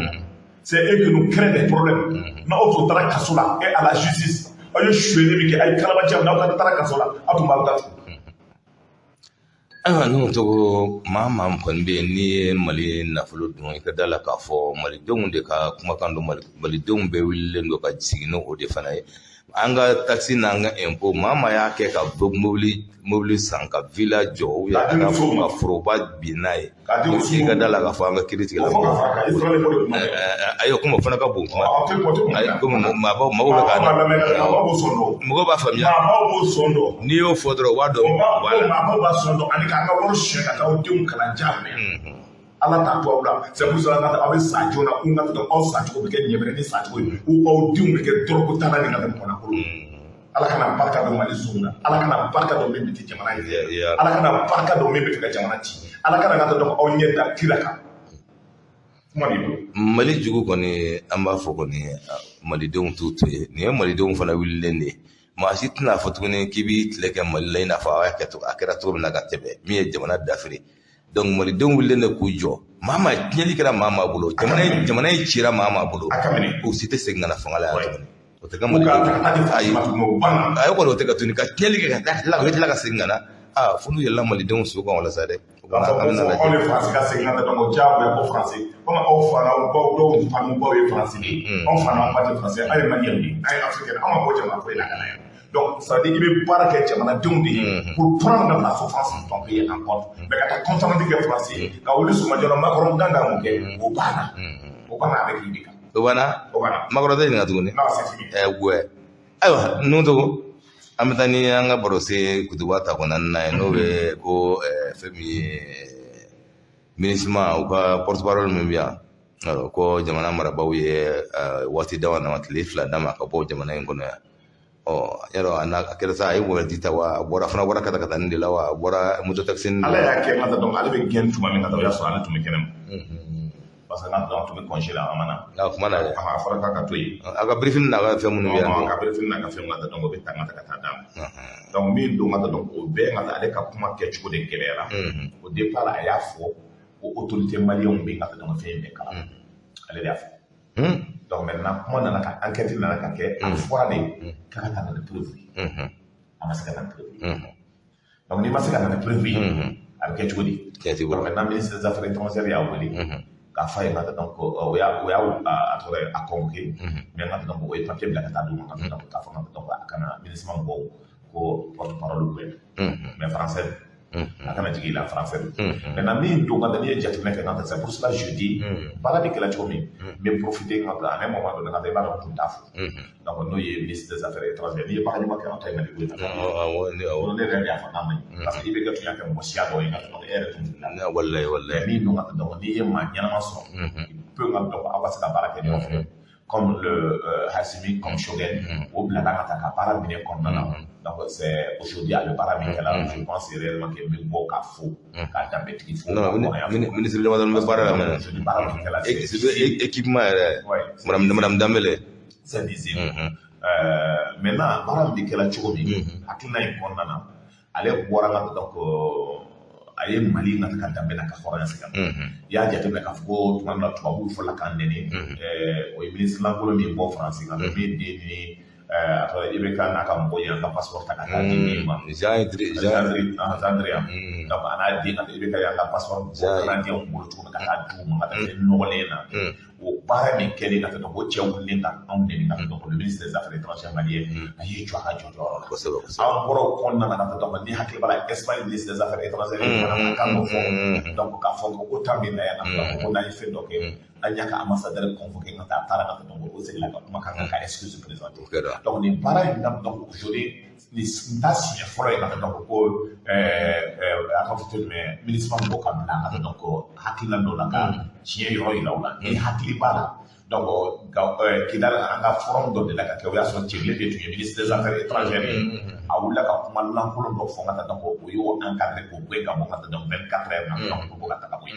c'est eux qui nous créent des problèmes. Nous autres tara kasola et à la justice. On est chué mais qui a kalamatia n'a pas tara kasola. À tout malgré. Ah non to mama mkonbe ni mali na fulu don ikadala ka fo mali don de ka kuma kan do mali don be wille ndo ka sigino o de fanaye. Anga taxi nanga impôt mama ya ke ka mobili sanka villa jo ya na fuma froba binai ka dala ka fanga critique la ayo kuma fana ka bon ayo kuma mabo ka mo ba famia ni yo fodro wado wala mabo ba sondo ani ka woro sheka ka o tum kala jamme ala ta to wala c'est pour cela que avec ça jona on a tout au ça ko ke nyemere ni ça ko ou au tum ke trop tana ni ngata ko na ko ala kana barka do mali zuna ala kana barka do membe ti jamana yi ala kana barka do membe ti jamana ti ala kana ngata do o nyeta kiraka mali jugu koni amba fo koni mali don tutu ni mali don fana wille ne ma sitna fatuni kibi tleke mali layna fa wa keto akira to na gatebe mi jamana dafri donc mali don wille ne ku jo mama nyeli kira mama bulo jamana yi chira mama bulo o site segna na fangala ya oteka mali ayo ko oteka tuni ka nyeli ka la ka segna ah funu yalla mali don su ko wala sade on est français ka segna donc diable ko français comme on fana do famu bo e français on fana pas de français ay manière ni ay africain on ko jama ko ila kana donc ça dit il est para que jamana dondi pour prendre la souffrance de ton pays en compte mais quand tu constamment dire français ka wolu su majoro makoro nganga mo ke obana avec l'idika obana makoro de ngatu ne non c'est fini gwe aywa nundo Amitani anga borose kutuwata kona na no be ko femi minisma uka porte-parole mbia ko jamana marabaw ye wati dawa na watli fla dama ka bo jamana ngono ya yaro ana akira sa ay wala dita wa bora fana bora kata kata ndila wa bora muto taksin ala ya ke ngata donc ala be gen tuma min ngata ya so ala tumi kenem parce que ngata donc tumi congé la amana na kuma na ha fara ka toyi aga briefing na ga femu mbia aga briefing na ga femu ngata donc be tangata kata dam donc min do ngata donc o be ngata ale ka kuma ke chuko de kelera au départ aya fo autorité malien be ngata donc fe be kala ale ya fo donc maintenant comment on a enquête na ka ke fois de kaka na preuve amasa na preuve donc ni masaka na preuve avec chodi donc maintenant ministre des affaires étrangères ya wali ka fa ngata donc o ya à convoquer mais ngata donc o papier bla kata do ngata donc ka fa ngata donc kana ministre mango ko porte-parole mais français akana jigi la français maintenant mi do ngata ni jati nek ngata c'est pour cela je dis bala de kala chomi mais profiter ngata à un moment donné ngata ba tout taf donc no ye ministre des affaires étrangères ni ba ni ma ka tay na bi on ne rien fa nam parce que ibe gatu yakam mo sia do ngata no ere tum na wallahi ni no ngata donc ni ye ma nyana ma so peut ngata donc abasa da baraka ni comme le Hassimi, comme Shogun, ou Blanaka Takapara, bien comme maintenant. Donc, c'est aujourd'hui à le paramètre là, je pense réellement qu'il y a un beau cafou, qu'à taper qu'il faut. Non, ministre de la équipement, Madame Dambele. C'est visible. Maintenant, Madame Dikela Choumi, à qui n'a eu qu'on en a, allez voir donc. Aye mali ngata ka dambe na ka fora sika ya jate be ka fo tuma tubabu fo la kan nene o ministre l'angolo mi bo france ngata be de ni après ibe ka na ka mbo ya ka passeport ka ka di ma Andrea donc ana di ngata ibe ka ya ka passeport ka di on bo tuma ka ta du ma ngata no lena o bara mi keni ngata donc o chewu lenga on ne ngata donc le ministre des affaires étrangères malien ayi chwa ka jojo en gros kon na ngata donc ni hakli bala Espagne ministre des affaires étrangères donc ka fo ko tambina ya na ko na fait donc anyaka ambassadeur convoqué ngata para ngata donc o c'est la ka excuse présenter donc ni para ngam donc aujourd'hui ni stasi foro ngata donc ko attends mais ministre mo ka ngata donc hakli la do la ka chie yo ila wala ni hakli bala donc kidal anga forum do de la ka ya so tiré de tu ministre des affaires étrangères a wula ka kuma lankolon do fo ngata donc o yo encadré ko be ka mo ngata donc 24 heures na donc ko ngata ka boy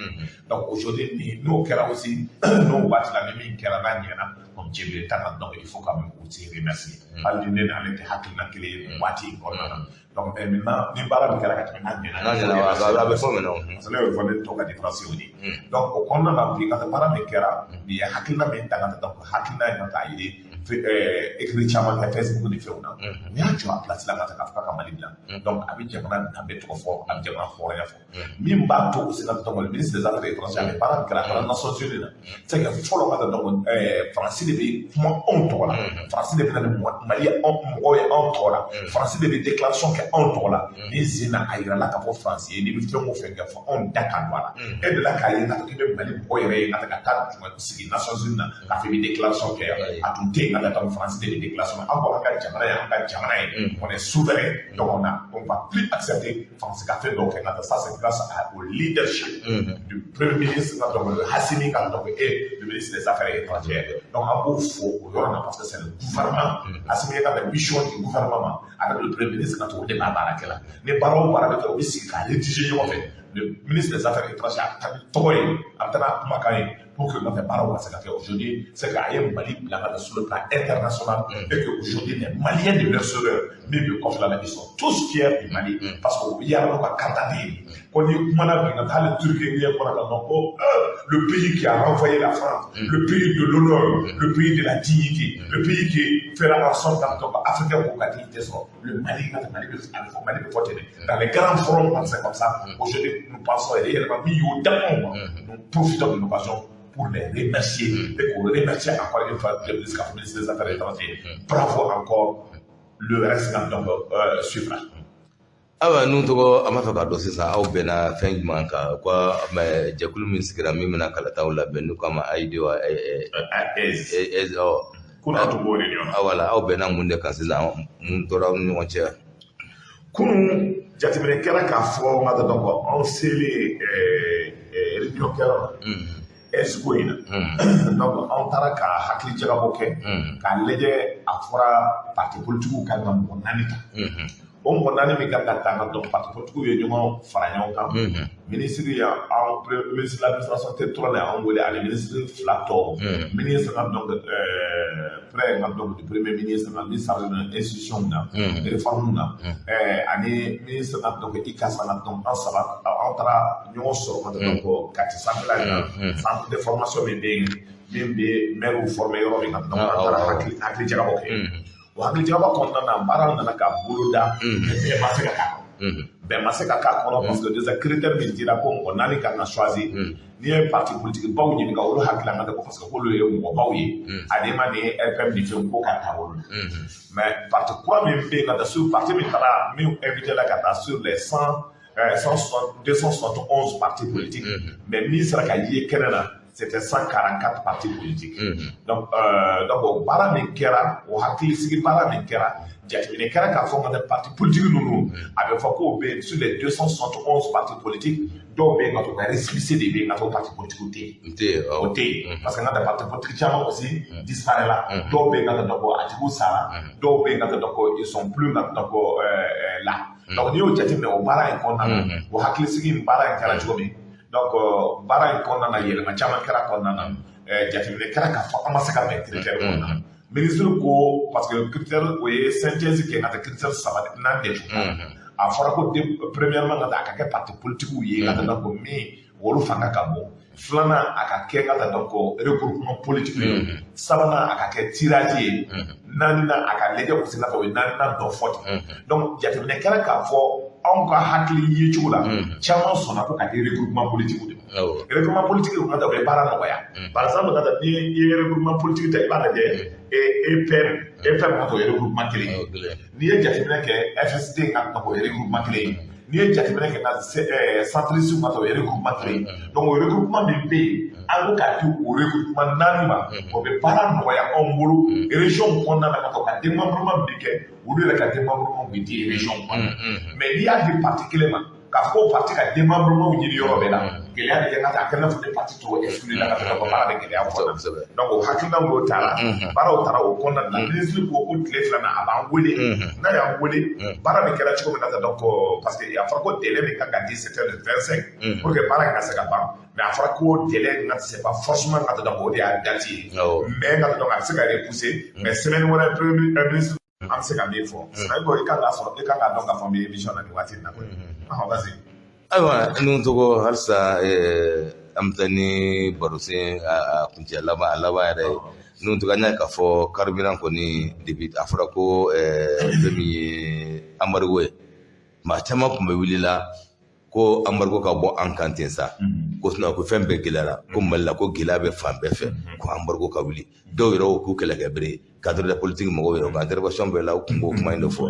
donc aujourd'hui ni no kera aussi no wat la même kera na nyana comme jebe tata donc il faut quand même aussi remercier al dine na le hakki na kile wati ko na donc maintenant ni bara bi kera ka tan na be fo meno so le fo le to ka différence odi donc o konna na bi ka bara bi kera bi hakki na men tanga donc hakki na ka yi écrit chaman ka Facebook ni fewna mi a jo place la ka ka mali blanc donc abi jamana na be to fo abi jamana fo ya fo mi mba to aussi na to le ministre des affaires étrangères para kra na Nations Unies c'est que follow ka donc français de be mo on to la français de be na mali on to la français de be déclaration que on to la ni zina ayira la ka fo français ni bi fengo fenga fo on daka wala et de la ka yi na to be mali boyere na ka ta sigi Nations Unies ka fi déclaration que atunte dans la France des déclarations encore à Djamanaï, on est souverain, donc on ne va plus accepter France Café, donc ça c'est grâce au leadership du Premier ministre, Hassimi et du ministre des Affaires étrangères. Donc en gros, il faut parce que c'est le gouvernement, Hassimi a la mission du gouvernement, avec le Premier ministre quand on est là, les barons paramètres aussi, le ministre des Affaires étrangères a pour que notre parole va se faire aujourd'hui, c'est qu'il y a un Mali sur le plan international et qu'aujourd'hui les Maliens de leur sœur, même le conflit ils sont tous fiers du Mali parce qu'il y a un candidat. Quand on a le Turquie, le pays qui a renvoyé la France, le pays de l'honneur, le pays de la dignité, le pays qui fera en sorte qu'Africain pour le Mali, dans les grands forums, c'est comme ça. Aujourd'hui, nous pensons réellement mis au temps, nous profitons de l'occasion pour les remercier et pour remercier encore une fois le ministre des Affaires étrangères. Bravo encore, le reste donc suivra. Awa nous togo amafa ka dosi sa au bena feng manka kwa ma jakulu min sikira mi mena kala tawla benu kama idea kuna to bo réunion awala aw bena mun de kan sisan mun tora ni ɲɔgɔn cɛ kunu jateminɛ kɛra k'a fɔ ma da donc on sele réunion kɛra esco in donc on taara ka hakili jagabɔ kɛ k'a lajɛ a fɔra parti politique kan ka mɔgɔ 4 ta o mɔgɔ 4 min kan ka ta ka donc parti politique ye ɲɔgɔn fara ɲɔgɔn kan ministre ya ministre de l'administration territoriale an wele ani ministre fila tɔ ministre ka donc près ka donc du premier ministre na ministre de institution na réforme na ani ministre ka donc ikasa na donc an saba an taara ɲɔgɔn sɔrɔ ka donc kati sanfɛla na centre de formation min bɛ maire formé yɔrɔ min na donc an taara hakili jagabɔ kɛ o hakili jagabɔ kɔnɔna na baara nana ka boloda bɛɛ ma se ka k'a kɔnɔ bɛɛ ma se ka k'a kɔnɔ parce que déjà critère min dira ko mɔgɔ 4 kan ka choisir n'i ye parti politique baw ɲininka olu hakili man ko parce que k'olu ye mɔgɔ baw ye ani ma ni RPM ni fɛn ko ka taa olu mais parti kura min bɛ yen ka taa sur parti min taara min invité la ka taa sur les 271 partis politiques mais min sera ka ye kɛnɛ na c'était 144 partis politiques. Donc, bara min kɛra o hakili sigi bara min kɛra jateminɛ kɛra k'a fɔ ka parti politique ninnu a bɛ fɔ k'o bɛ sur les 271 partis politiques dɔw bɛ yen ka to ka récépissé de bɛ yen ka to parti politique tɛ yen o tɛ yen parce que n ka parti politique caman aussi disparaît la dɔw bɛ yen ka to ko a tigiw sara dɔw bɛ yen ka to ko ils sont plus ka to ko là donc n'i y'o jateminɛ o baara in kɔnɔna na o hakili sigi in baara in kɛra cogo min donc baara in kɔnɔna na yɛlɛma caman kɛra kɔnɔna na jateminɛ kɛra k'a fɔ an ma se ka bɛn critère kɔnɔna na ministre ko parce que critère o ye synthèse kɛ ka taa critère 4 de tun a fɔra ko premièrement ka taa a ka kɛ parti politique ye ka taa ko min olu fanga ka bon filanan a ka kɛ ka taa ko regroupement politique ye sabanan a ka kɛ tirage ye naaninan a ka lajɛ aussi n'a fɔ o ye naaninan dɔ fɔ ten donc jateminɛ kɛra k'a fɔ anw ka hakili ye cogo la caman sɔnna ko ka kɛ regroupement politique de regroupement politique ka taa o ye baara nɔgɔya par exemple ka taa n'i ye regroupement politique ta i b'a lajɛ EPM ka taa o ye regroupement kelen ye n'i ye jateminɛ kɛ FSD ka taa o ye regroupement kelen ye n'i ye jateminɛ kɛ ka centriste ka taa o ye regroupement kelen ye donc o regroupement min bɛ yen an ko k'a di o regroupement 4 ma o bɛ baara nɔgɔya anw bolo région kɔnɔna na ka fɔ ka démembrement bɛ kɛ olu yɛrɛ ka démembrement bɛ di région kɔnɔna mais n'i y'a di parti kelen ma k'a fɔ ko parti ka démembrement ɲini yɔrɔ bɛɛ la gɛlɛya de kɛ ka taa a kɛ n'a fɔ ni parti tɔw exclu la ka taa ka baara bɛ gɛlɛya kɔnɔna donc o hakilinaw y'o taara baaraw taara o kɔnɔna na ministre ko ko tile 2 na a b'an wele n'a y'an wele baara bɛ kɛra cogo min na donc parce que a fɔra ko délai min kan ka di c'était le 25 pour que baara in ka se ka ban mais a fɔra ko délai na c'est pas forcément ka donc o de y'a date ye mais ka donc a bɛ se ka repousser mais semaine wɛrɛ premier ministre an bɛ se ka min fɔ c'est ko i kan ka sɔrɔ i kan ka dɔn k'a fɔ n bɛ émission na nin waati in na koyi vas-y. Ayiwa ninnu tɔgɔ halisa an bɛ taa ni barosen a kuncɛ laban a laban yɛrɛ ye ninnu tɔgɔ an y'a k'a fɔ carburant kɔni depuis a fɔra ko fɛn min ye embargo ye maa caman tun bɛ wuli la ko embargo ka bɔ an kan ten sa ko sinon ko fɛn bɛɛ gɛlɛyara ko Mali la ko gɛlɛya bɛ fan bɛɛ fɛ ko embargo ka wuli dɔw yɛrɛ ko k'u kɛlɛkɛbere cadre de politique mɔgɔw yɛrɛ ka intervention bɛɛ la u tun b'o kuma in de fɔ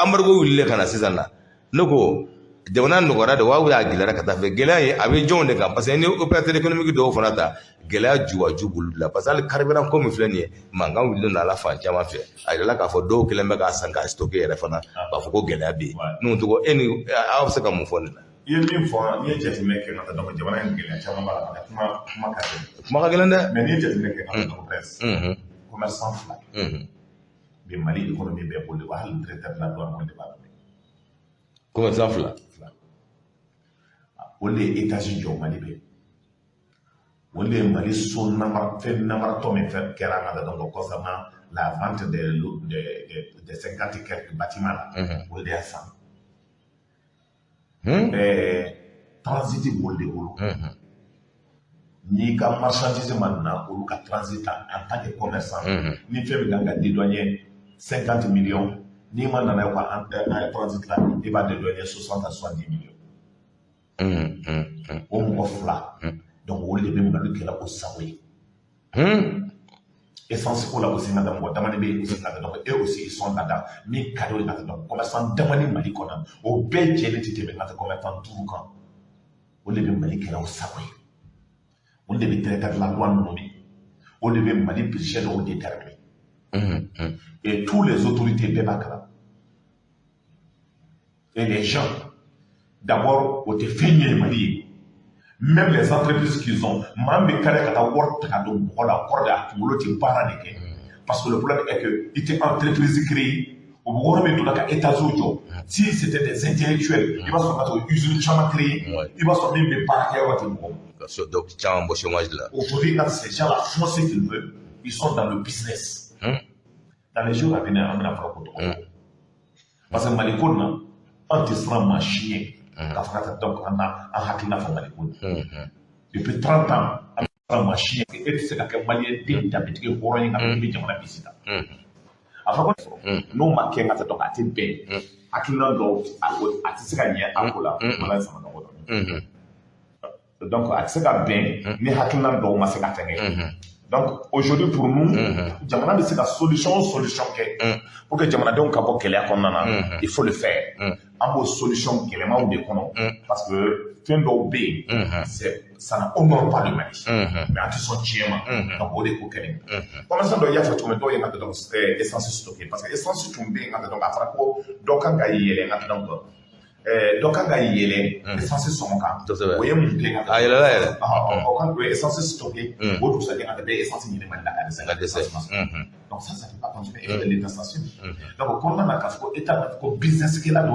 embargo wulilen ka na sisan na ne ko jamana nɔgɔyara de wa y'a gɛlɛyara ka taa fɛ gɛlɛya ye a bɛ jɔnw de kan parce que ni opérateur économique dɔw fana ta gɛlɛya jubaju b'olu la parce que hali carburant ko min filɛ nin ye mankan wulilen don ala fan caman fɛ a yɛrɛ la k'a fɔ dɔw kɛlen bɛ k'a san k'a stocké yɛrɛ fana b'a fɔ ko gɛlɛya bɛ yen n'o tɔgɔ e ni aw bɛ se ka mun fɔ nin na. I ye min fɔ n'i ye jateminɛ kɛ ka taa donc jamana in gɛlɛya caman b'a la kuma ka gɛlɛn. kuma ka gɛlɛn dɛ. mais n'i ye jateminɛ kɛ ka taa donc presse commerçant fila bi Mali économie bɛɛ bolo wa hali directeur de la douane de b'a la. commerçant fila. o de ye étage jɔ Mali bɛ o de ye Mali so fɛn namaratɔ min kɛra an ka donc concernant la vente des 50 quelques bâtiments la o de y'a san. transit b'olu de bolo n'i ka marchandise ma na olu ka transit en tant que commerçant ni fɛn min kan ka dédouaner 50 millions n'i ma nana ye ka transit la i b'a dédouaner 60 à 70 millions. o mɔgɔ fila donc olu de bɛ Mali kɛra o sago ye essence ko la aussi nka mɔgɔ dama de bɛ yen aussi nka donc eux aussi ils sont là-dedans min ka di o ye nka donc commerçant dama ni Mali kɔnɔ o bɛɛ jɛlen tɛ tɛmɛ nka commerçant 5 kan olu de bɛ Mali kɛra o sago ye olu de bɛ directeur de la douane nommé olu de bɛ Mali budget dɔw déterminer Et tous les autorités Bébakra. Et les gens, d'abord, au définir Mali, même les entreprises qu'ils ont, même parce que le problème est que les entreprises créées, si c'était des intellectuels, il va se mettre aux usines créées, il va se mettre des parquets. Donc, tu as un beau chômage là. Aujourd'hui, quand ces gens-là font ce qu'ils veulent, ils sont dans le business. Dans les jours à venir, on va faire parce que Malikouna, on te sera machine. Donc, on a un hackina pour Malikouna. Depuis 30 ans, on a un machine. Et c'est que Malien dit d'habitude que pour rien, on a mis dans la visite. Après, nous, ma kien a été à Timbé. Hackina donc, à Tissagania, à Kola, voilà, ça m'a donné. Donc, à Tissagabé, mais Hackina donc, ma sécatenge. Donc, aujourd'hui, pour nous, Jamana, c'est la solution pour que Jamana donne un peu il faut le faire. Un peu solution qui est parce que fin d'OB, ça n'honore pas le Mali. Mais à tout son tient, donc on est coquin. Comment ça doit y avoir tout le temps, c'est essentiel stocké parce que essentiel tombé, donc après quoi, donc quand il y a donc quand il y a essentiel son cas, vous voyez mon plein. Ah, il est là. Quand il est essentiel stocké, vous savez qu'il y a essentiel il est mal là. Donc ça ne peut pas continuer. Et l'état station. Donc quand on a l'état business qui est là,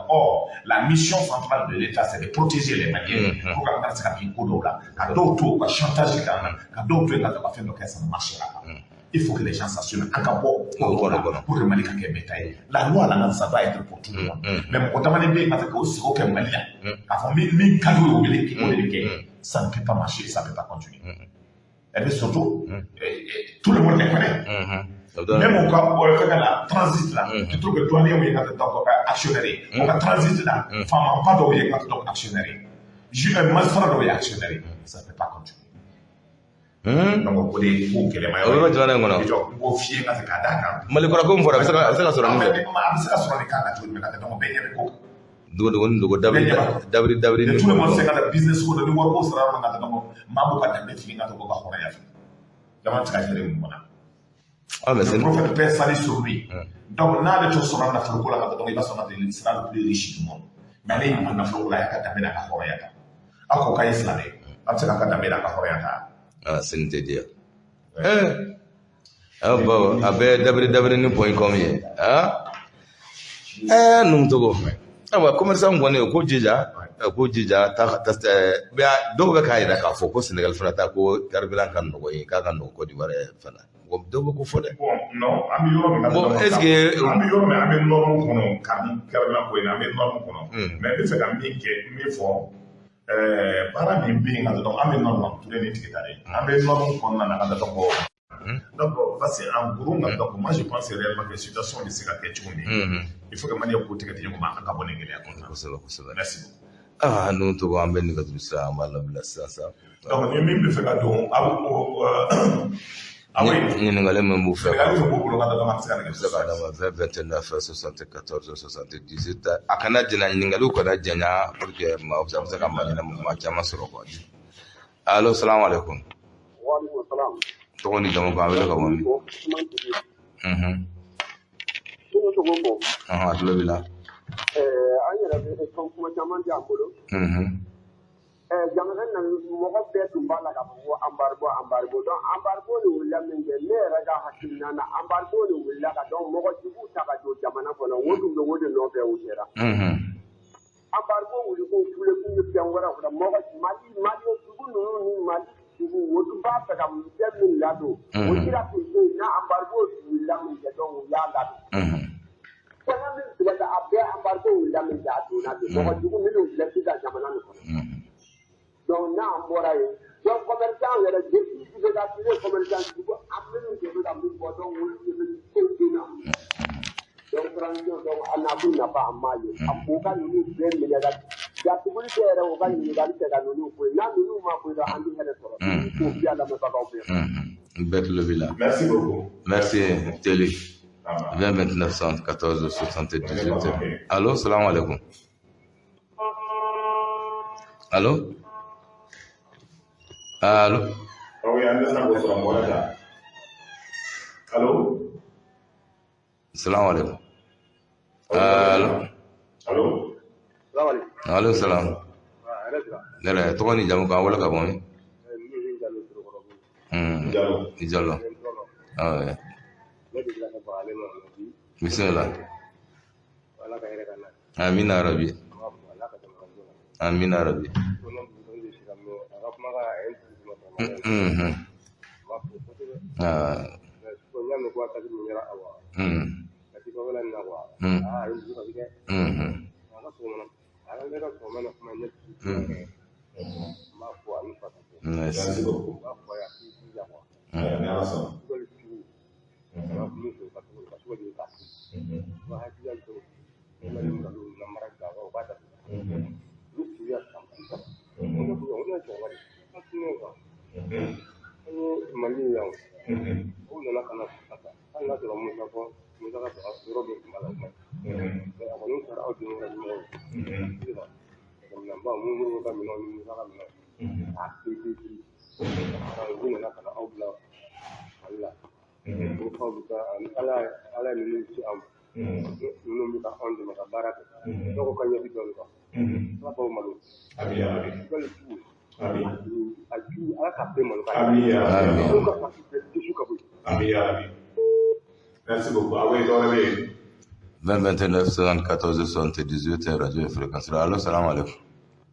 or la mission centrale de l'État, c'est de protéger les Maliens pour qu'on fasse un coup là. Quand d'autres chantage, quand d'autres faire donc ça ne marche pas. Il faut que les gens s'assument à pour le Mali qui est bétail. La loi là, ça doit être pour tout le monde. Même quand on a des avec aussi aucun Malien, avant mille cadeaux ça ne peut pas marcher, ça ne peut pas continuer. Et bien surtout, tout le monde les connaît. Même au cas où on fait la transit là, tu trouves que toi, il y a un actionnaire. On a transit là, femme pas d'obliger un actionnaire. J'ai un magistrat d'obliger actionnaire. Ça ne peut pas continuer. Donc, on est pour que les maillots. Ils ont fier à ce cas-là. Malikoura comme voilà, c'est la soirée. C'est la soirée quand tu as donc baigné avec Dabri tout le monde sait que le business school de l'Europe sera un donc Mambo pas de fini à Togo Bahoraya. Comment tu as fait le moment? Ah, mais c'est le prophète Père Sali sur lui. Donc, n'a de choses sur la Flocola, donc il va s'en aller, il sera le plus riche du monde. Mais là, il m'a fait la Katamena Bahoraya. À Koka Islamé, à ce Katamena Bahoraya. Ah, c'est une idée. Ah, bon, avec Dabri nous point combien? Ah, nous Togo. Ah, ouais, commerçant, on est au Kojija, bien, donc, il y a un faux Sénégal, Fanataco, Carbilan, Kagano, Côte d'Ivoire, Fana. Donc, non, est-ce que. I'm normal, Carbilan, mais c'est un mec qui est fort. Para min being at the dog, I'm not to the ticket. I'm a normal con at the dog. Donc, parce qu'en gros, moi je pense réellement que la situation de ces il faut que manière pour ticket de moment à Cabonné. Merci beaucoup. Ah, nous, tu vas en venir de ça, on va la blesser ça. Donc, il me fait un don. Ah oui, il n'y a pas même bouffé. 29, 74, 78. À Canada, il n'y a pas de pour que ma observation à ma sur le code. Allô, salam alaikum. Wa alaikum salam. To ni jamu ba wala ka woni. Atlo bila. Ayera be ko kuma jaman jambolo. Jamana na mo ko be tumba la ka ko embargo don embargo ni wala min de ne raga hakina na embargo ni wala ka don mo ko jibu ta ka do jamana ko na wodu do wodu no be wutera. Embargo wuli ko fule ku be wara ko mo ko mali ku no ni mali wodu ba ta ka min lado. Wira ku na embargo wala min de don ya lado. Kana min da abe embargo wala min da do na mo ko jibu min wala ti da jamana no. Donc, là, on va aller. Donc, commerçant, il y a des défis qui veulent attirer les commerçants. Il faut amener une chose à l'autre, donc, donc, transition, donc, on n'a pas à mailler. À Boka, nous nous bien, mais il y a la sécurité, on va nous regarder, c'est la nous pour là, nous m'avons pris la handi, il faut bien la mettre à l'envers. Merci beaucoup. Merci, Télé. 20 2914 78. Allô, salam alaikum. Allô? Allô? Oui, Allô? Assalamu alaikum. Allô? Allô? Alaikum salam. Nere to ni jamu ka wala ka bon. Ijalo. Ah ouais. Bismillah. Amin ya rabbi. Amin ya rabbi. Merci beaucoup. Ah oui, dans la vie. 2029 74 78 radio fréquence. Allô, salam alaikum.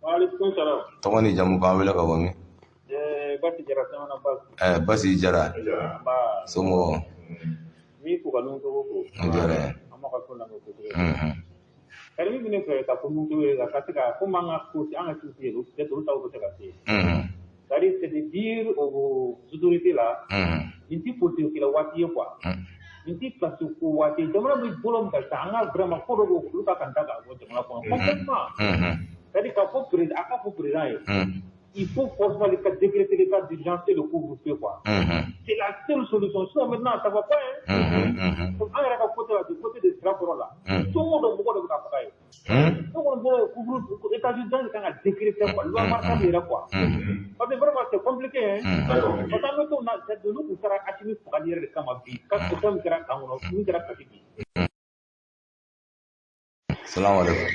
Wa alaikum salam. Tawani jamu ka wala ka bon. Basi jara sama na bas. Basi jara. Ba. Somo. Mi ku kalun to ko. Jara. Amma ka kunna ko. Kali mi ne fe ka kumu to ga ka tika ko manga ko ti anga ti ru te to ta ko te ka ti. Kali c'est de dire aux autorités là. Inti politique ki la wati quoi. Inti place ko wati jamana bi bolom ka tanga vraiment ko do ko ka kan daga ko jamana ko complètement. Kali ka ko président aka ko président il faut forcément décréter l'état d'urgence et le couvre-feu quoi. C'est la seule solution. Sinon maintenant ça va pas Comme on a côté du côté de Strasbourg là. Tout le monde beaucoup de travail. Donc on doit couvre l'état d'urgence quand on décréter quoi. Loi marquée là quoi. Parce que vraiment c'est compliqué Parce que on a cette de nous pour faire activer pour aller le kamabi. Quand c'est comme ça quand on nous dira katibi. Salam alaikum.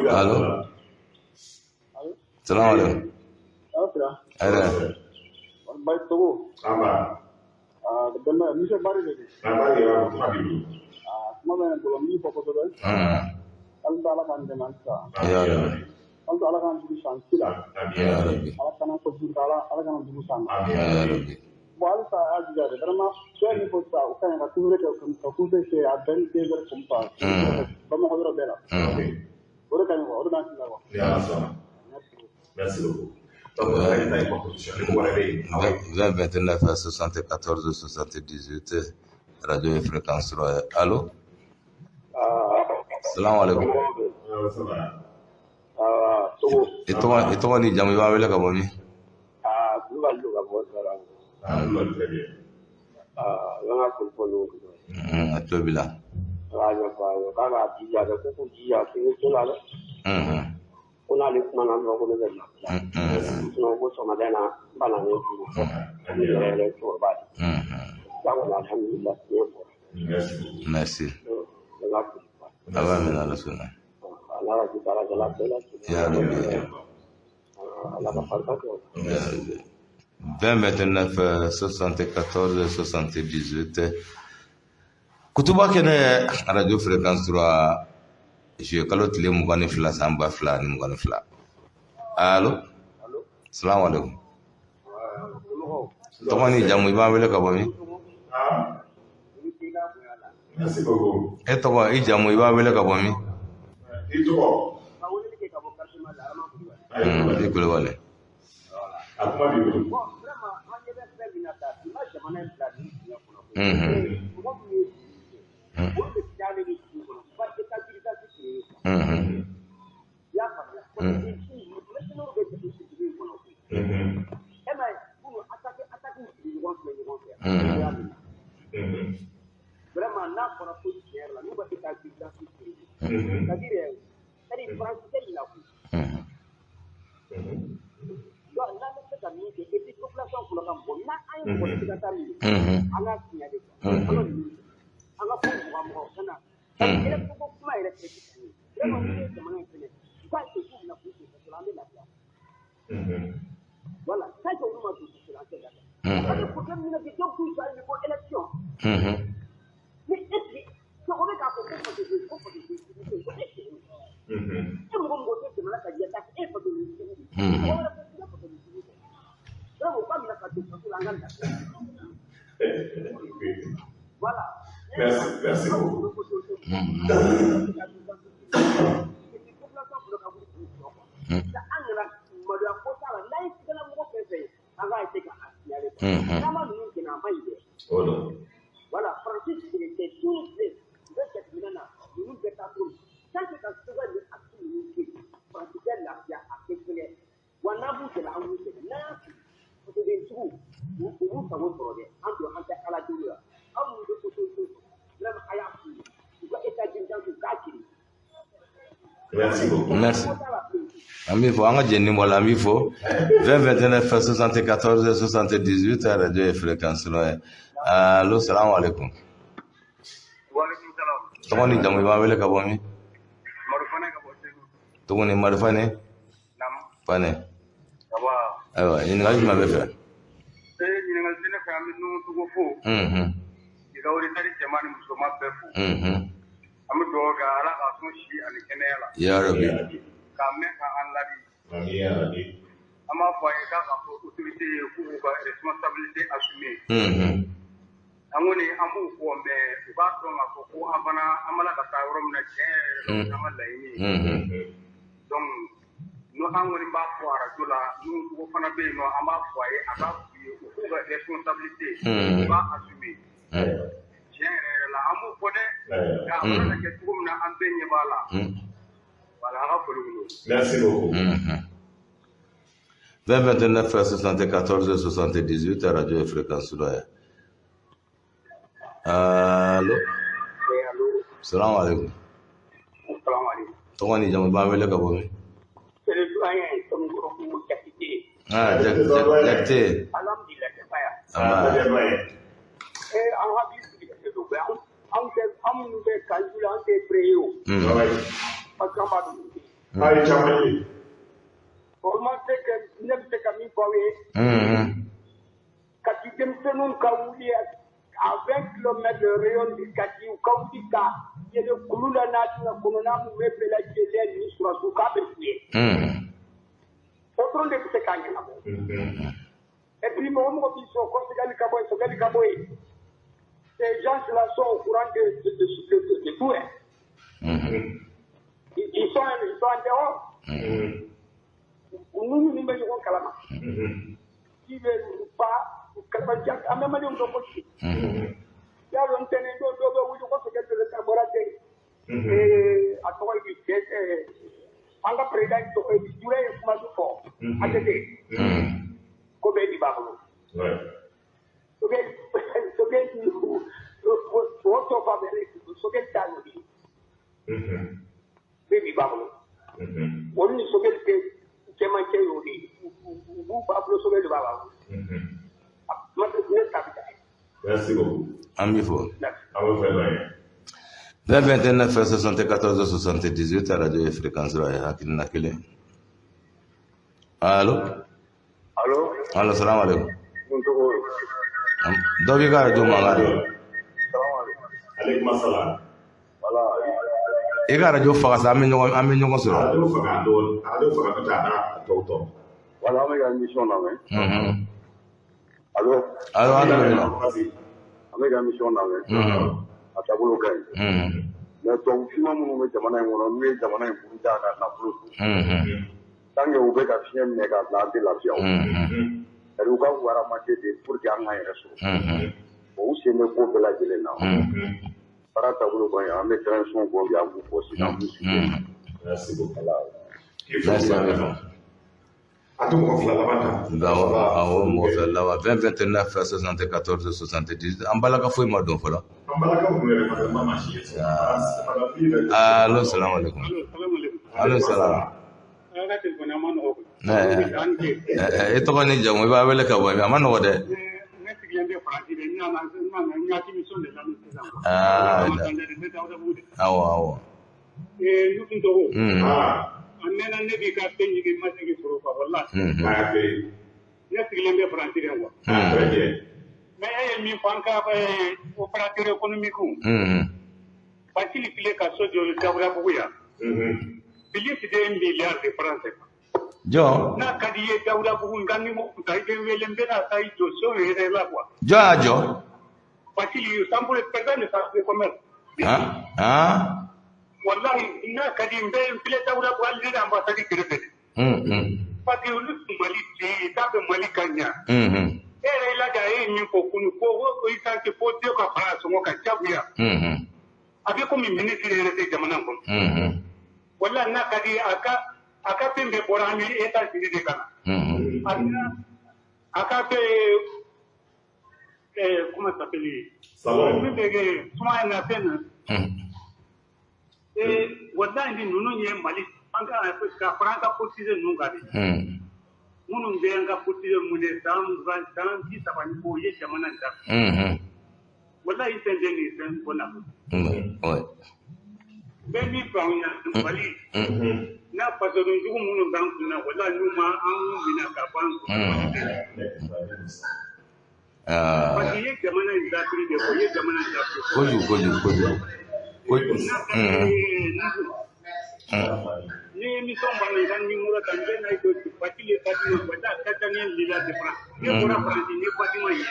Allô? Salam alaikum. Allô? Baik Togo. Amba. Dema Monsieur Baride. Amba ya kuma bidu. Kuma men bolom ni foko to do. Allah ala kan deman sa. Ya rabbi. Allah ala kan du san sila. Ya rabbi. Ala kan ko du ala kan du san. Ya rabbi. Wal sa ajiga de vraiment so ni ko sa o kan ka tuure ko ko be se a ben ke ber kompa. Ba mo ko do bela. Ora kan o do nan la ko. Ya Allah. Merci beaucoup. 29 à 74 78 radio et fréquence royale. Allô? Salam alaikum. Et toi, ni jamu wa wele ka bomi? Atobila. Kuna le kuma na ko ne bɛ no ko sɔma dɛ na bana ne ko ne yɛrɛ to ba ba ko alhamdulillah merci Allah min ala sunna Allah ki tara jala bela ya rabbi Allah ka farka ko 29 74 78 kutuba kene radio fréquence 3 je kalo tile 22 san 2022. Allô? Salam alaikum. Tomani jamu iba wele ka bomi? Merci beaucoup. E to i jamu iba wele ka bomi? Ito. Di kule wale. Akuma bidu. Vraiment, là, pour la policière, là, nous, on va faire la c'est-à-dire, il a donc, là, ka min kɛ et puis population fɔlɔ ka bon n'a an ye mɔgɔ tigɛ ta min an ka signalé an ka fɔ mɔgɔ kana yɛrɛ ko kuma yɛrɛ tɛ vraiment ni ye jamana in fɛnɛ u ka se k'u na k'u sigi parce que an bɛ lafiya voilà tant que olu ma don sigi an tɛ lafiya parce que problème min bɛ donc tout ça il faut élection mais est-ce que on bɛ k'a fɔ ko faso mɔgɔ mɔgɔ tɛ jamana ka ɲɛta e faso voilà. Merci beaucoup. Voilà, Francis était tous les Merci beaucoup. Merci. Amifo, anga jenni mola amifo 20 29 74 78 à radio et fréquence loye. Allo, salam alaikum. Wa alaikum salam. Togoni jamu ba wele ka bomi. Marufane ka bote. Togoni marufane? Nam. Fane. Awa. Awa, ni ngali ma be fe. Ni ngal sene fa mi nu tugo fo. Ida wori tari jamani musoma be fo. Amu doga ala ka so shi ani kenela. Ya rabbi. Kamen ka Allah di. Amin ya rabbi. Ama fa ka ka autorité ku ka responsabilité assumée. Amoni amu ko me ba to ma ko abana amala ka ta rom na je amala yini. Donc no angoni ba fo ara dola nu ko fana be no ama fo ay aba ku ka responsabilité ba assumée. La amu ko de ka amala ke tum na ambe ni bala. Merci beaucoup. 20 29 74 78 à radio et fréquence loye. Allo. Salam alaikum. Salam alaikum. Togoni jamu ba wele ka bomi. C'est le doyen comme vous capité. Jakte. Alhamdulillah c'est pas. Ah, En habit c'est do ba. Am be calcul en te préo. Parce qu'on va nous. Allez, Chamali. Pour moi c'est que ne c'est comme il faut. Quand tu t'aimes ce nom kaouli à 20 km de rayon du Kati ou Kaoulika, il y a le coulou la nature qu'on a mouvé la gélène ni sur la souka béfié. Autrement de ce qu'il et puis, mon mot, ils sont considérés comme Kaboy. Ces gens-là sont au courant de tout. Ils sont en dehors. Nous, nous mettons Kalama. Qui ne veut pas, Kalama, à même on doit aussi. Il y a un tenant d'eau où il faut que le laboratoire. Et à toi, il dit, en la prédation, il dit, il faut que fort. À côté. Comme il dit, Babou. Ouais. Ok, votre favori, ce qu'elle t'a dit. Baby Babou. On est sauvé que manqué au lit. Vous, Babou, sauvé le Babou. Merci beaucoup. Amifo. À vous faire rien. 29 74 78 à radio et fréquence loye. Hakil nakile. Allo. Allô? Allo, salam alaikum. Dobi ka radio mangari. Alaikum assalam. Voilà. E ka radio faga sa ame ɲɔgɔn sɔrɔ. Radio faga ka taa tɔw tɔ. Voilà, on a une mission là, mais. Allô? Allo, allo. On a une mission là, mais. À Tabolo Gaï. Mais ton film, on met Jamana, on met Jamana, on met Jamana, tant que vous avez fait un méga plan de l'avion, et vous avez ramassé des pour gagner un réseau. Vous c'est le coup de la gueule. Par rapport à un médecin, son bon à vous aussi. Merci beaucoup. Merci à vous. A tout mon frère là-bas. Awo mo fɛ lawa 20 29 74 78 an balaka foyi ma dɔn fɔlɔ. Allo, salam alaikum. Allo, salam. Itu kan ni jamu iba bela kabo mi amano wade. Awo. Annena ne bi ka tenji ke masigi suru fa wallahi. Ya sigilende franci de wa. Mais ay mi fanka opérateur économique. Facile pile ka sojo le kabra buya. Bilis de milliards de francs. Jo. Na kadiye kabra bugun ganni mo tay de welende na tay jo so ere la quoi. Jo. Facile sample perdane sa de commerce. Wallahi ina kadim be pile kabra bu alli da ambassade kirebe. Parce que le Mali c'est ta Mali kanya. Ere la ga ni ko kunu ko o isa ke po de ka fara so mo ka chabuya. Abi ko mi ministre de jamana ko. Wallahi na kadi aka pembe borani eta sidi de kana. Aka pe comment ça s'appelle? Salon. Pembe suma na pena. Wallahi ni nunu nye Mali anga ka franka potize nungari. Munun be anga potize mune tam di sabani ko ye jamana nda. Wallahi sende ni sen bona. Ouais. Bemi pawnya Mali. Na paso njugu munun dan kuna wallahi numa an bina ka banku. Pati ye jamana nda tri de ko ye jamana nda. Koju. Ni mi somba na ni mura tanje na ito pati le pati no wada kata ni lila de fra ni mura pati ni pati ma ye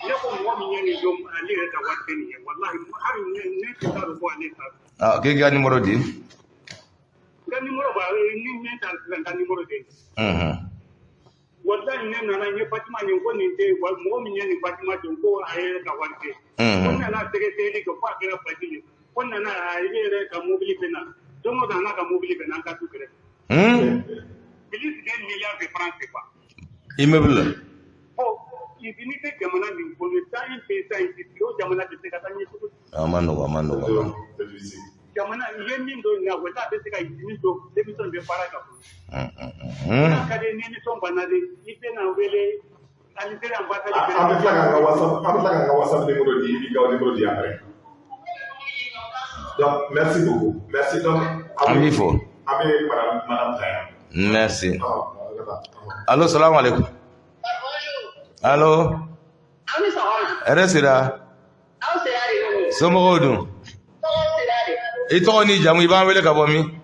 ne ko mo mi ni dom ali ta wate ni wallahi har ni ta ro ko ani ta ke ga numero di ga numero ba ni ne ta ga numero de wallahi ne na ni pati ma ni ko ni te mo mi ni pati ma ko aye ta wate ko na na te ko pa ga pati ni ko na na aye ka mobili pena domo dana ka mobili be nan ka tukere bilis de milliards de francs c'est quoi immeuble ibini te jamana ni ko le tayi pe tayi ti o jamana de ka tani ko amano jamana ye min do na wala be ka ibini do de bi son be para ka na ka de ni son banade ite na wele ali tere ambassade amfla ka whatsapp de ko di bi ka de ko di après. Donc, merci beaucoup. Merci donc. Amifo. Madame Taïa. Merci. Allô, salam alaikum. Allô. Eresira. Somogodu. Ito ni jamu iba wele kabomi.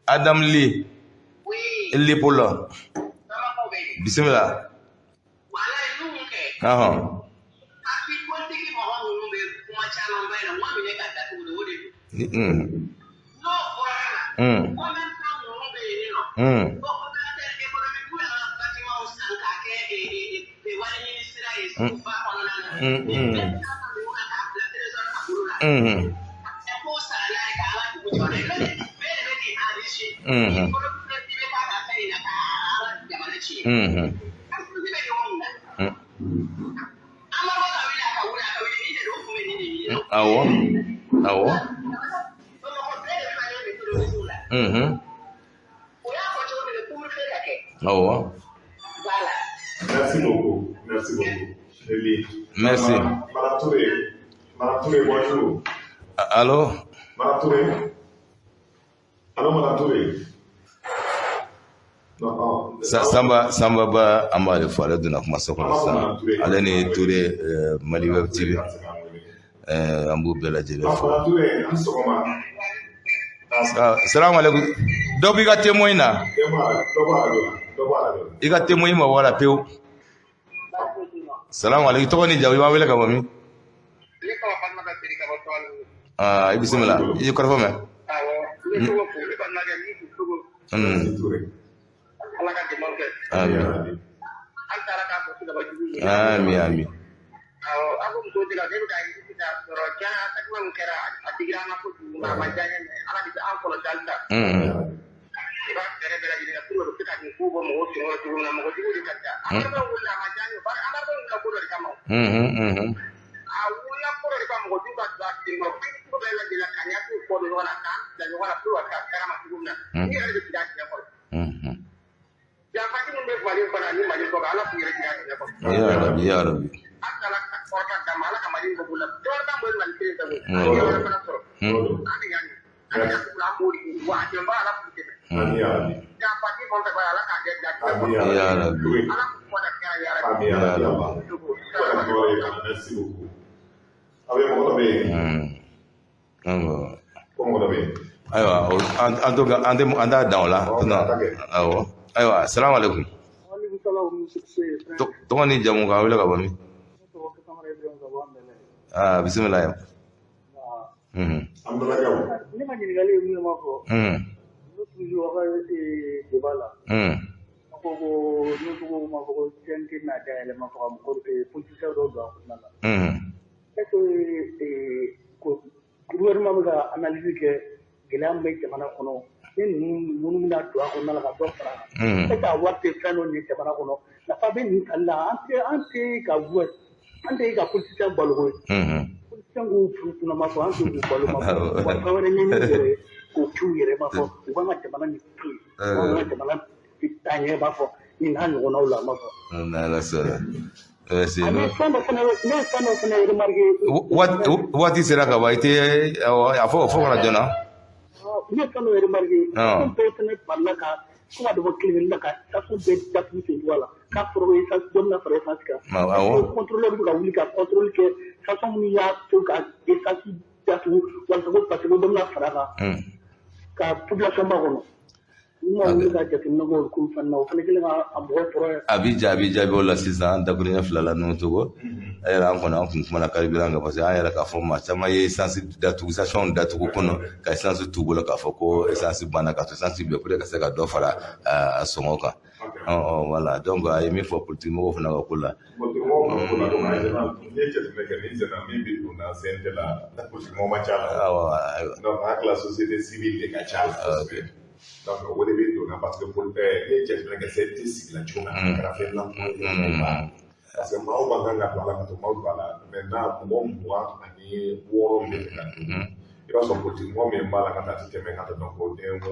Adam Lee. Lee Polo. Bismillah. Merci beaucoup. Merci. Madame Touré, bonjour. Allô? Madame Touré. Non. Samba ba amale fara duna kuma sokon sa. Alani Touré Mali Web TV. Ambu bela jere fo. Assalamu alaikum. Dobi ga témoin na. Iga témoin ma wala peu. Assalamu alaikum. To ni jawi ma wele ka mami. Bismillah. Yi ko fa me. Amin. Aku betul tidak dia sudah ini tidak roja, tapi memang kira adiran aku namanya ala di angkol jalta. Sebab kira-kira jadi aku baru kita di kubu mau semua turun nama aku juga dibaca. Apa yang ulah macamnya, apa yang ulah kudu dari kamu. Ulah kudu dari kamu juga sudah timur. Itu bela jelaskannya tu kudu orang kan dan orang tu akan sekarang masih guna. ni yɛrɛ bɛ kira tiɲɛ kɔrɔ janfati min bɛ mali kɔnɔ ani mali kɔ ala k'u yɛrɛ kira tiɲɛ kɔrɔ ya rabbi an kala ka kɔrɔta dama ala ka mali bɔ la jɔn ta mɔ mali kelen tɛ an ye yɔrɔ fana sɔrɔ an bɛ yanni an bɛ kula an b'o de wa a jɛnba ala k'u dɛmɛ janfati kɔn tɛ ala k'a kɛ ja tiɲɛ kɔrɔ ya rabbi ala k'u kɔ da kira ya rabbi merci beaucoup abe mɔgɔ bɛ ayiwa an t'a dan o la awɔ ayiwa salamu alaikum tɔgɔ ni jamu k'a wele ka bɔ min bisimila ya ne ma ɲininkali ye min ma fɔ ne toujours aw ka débat la a ko ne tɔgɔ ma fɔ ko CNT n'a dayɛlɛ ma fɔ ka mɔgɔ politicien dɔw don a kɔnɔna la est ce que ko gouvernement bɛ ka analyse kɛ gɛlɛya min bɛ jamana kɔnɔ ni ninnu minnu bɛna don a kɔnɔna la ka dɔ fara a kan est ce que a wari tɛ fɛn dɔ ɲɛ jamana kɔnɔ nafa bɛ nin tali la an tɛ ka jouer an tɛ ka politicien balo ko ye politicien k'u furu ma fɔ an tɛ k'u balo ma fɔ wa fɛn wɛrɛ ɲɛɲini yɛrɛ k'o k'u yɛrɛ ma fɔ u b'an ka jamana nin to yen u b'an ka jamana taa ɲɛ b'a fɔ nin n'a ɲɔgɔnnaw la ma fɔ. n'ala sɔnna. ne fɛn dɔ fana remarqué. waati sera ka ban i tɛ a fɔ kana joona. ne fɛn dɔ remarqué. fɛn bɛɛ fana balila ka kuma dɔ fɔ kelen la ka station bɛɛ datugu ten cogoya la k'a sɔrɔ essence dɔ bɛna fara essence kan. contrôleur bɛ ka wuli ka contrôle kɛ station minnu y'a to ka essence datugu walasa ko parce que dɔ bɛna fara kan. ka population ba kɔnɔ. a bi jaabi o la sisan an dakuruɲɛ fila la n'o cogo a yɛrɛ an kɔni an kun kumana carburant kan parce que an yɛrɛ k'a fɔ maa caman ye essence datugu station datugu kɔnɔ ka essence t'u bolo k'a fɔ ko essence banna ka to essence bɛɛ pour ka se ka dɔ fara a sɔngɔ kan voilà donc a ye min fɔ politique mɔgɔw fana ka ko la. politique mɔgɔw ka ko la donc a ye jateminɛ kɛ ni sera min bɛ don na CNT la politique mɔgɔw ma ca la donc an hakili la société civile de ka ca la. Donc, o de bɛ donna parce que ne jateminɛ kɛ CNT sigila cogo min na a kɛra fɛn lankolon parce que maaw man kan ka don a la ka to maaw don a la maintenant mɔgɔ 26 min bɛ ka don i b'a sɔrɔ politique mɔgɔ min b'a la ka taa ti tɛmɛ ka taa donc o den 6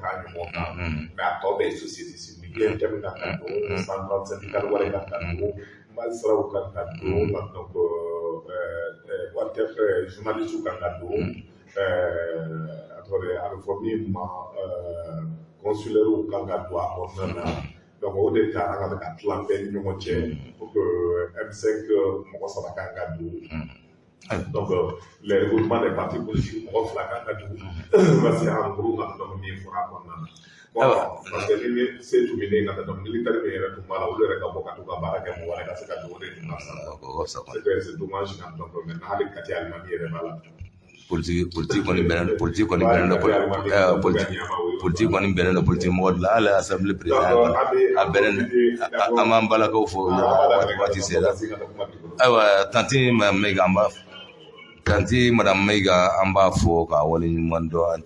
ta ɲɔgɔn kan mais a tɔ bɛɛ ye société civile INTM ka taa don central syndical wɛrɛ ka taa don magistrats ka taa don donc journalistes kan ka don a bɛ fɔ min ma consulaires kan ka don a kɔnɔna na donc o de taara ka ka tilan bɛɛ ni ɲɔgɔn cɛ pour que M5 mɔgɔ 3 kan ka don donc les regroupements des partis politiques mɔgɔ 2 kan ka don parce que en gros ka donc min fɔra a kɔnɔna na bon parce que ni se tun bɛ ne ka donc militaire min yɛrɛ tun b'a la olu yɛrɛ ka bɔ ka to ka baara kɛ mɔgɔ wɛrɛ ka se ka don o de tun ka sa c'est dommage quand donc maintenant hali kati alimami yɛrɛ b'a la. politique kɔni bɛnnen don politique mɔgɔ de la hali assemblée président a bɛnnen don an b'an balakaw fɔ waati sera ayiwa tanti madame Mayiga an b'a fɔ k'a waleɲuman dɔn.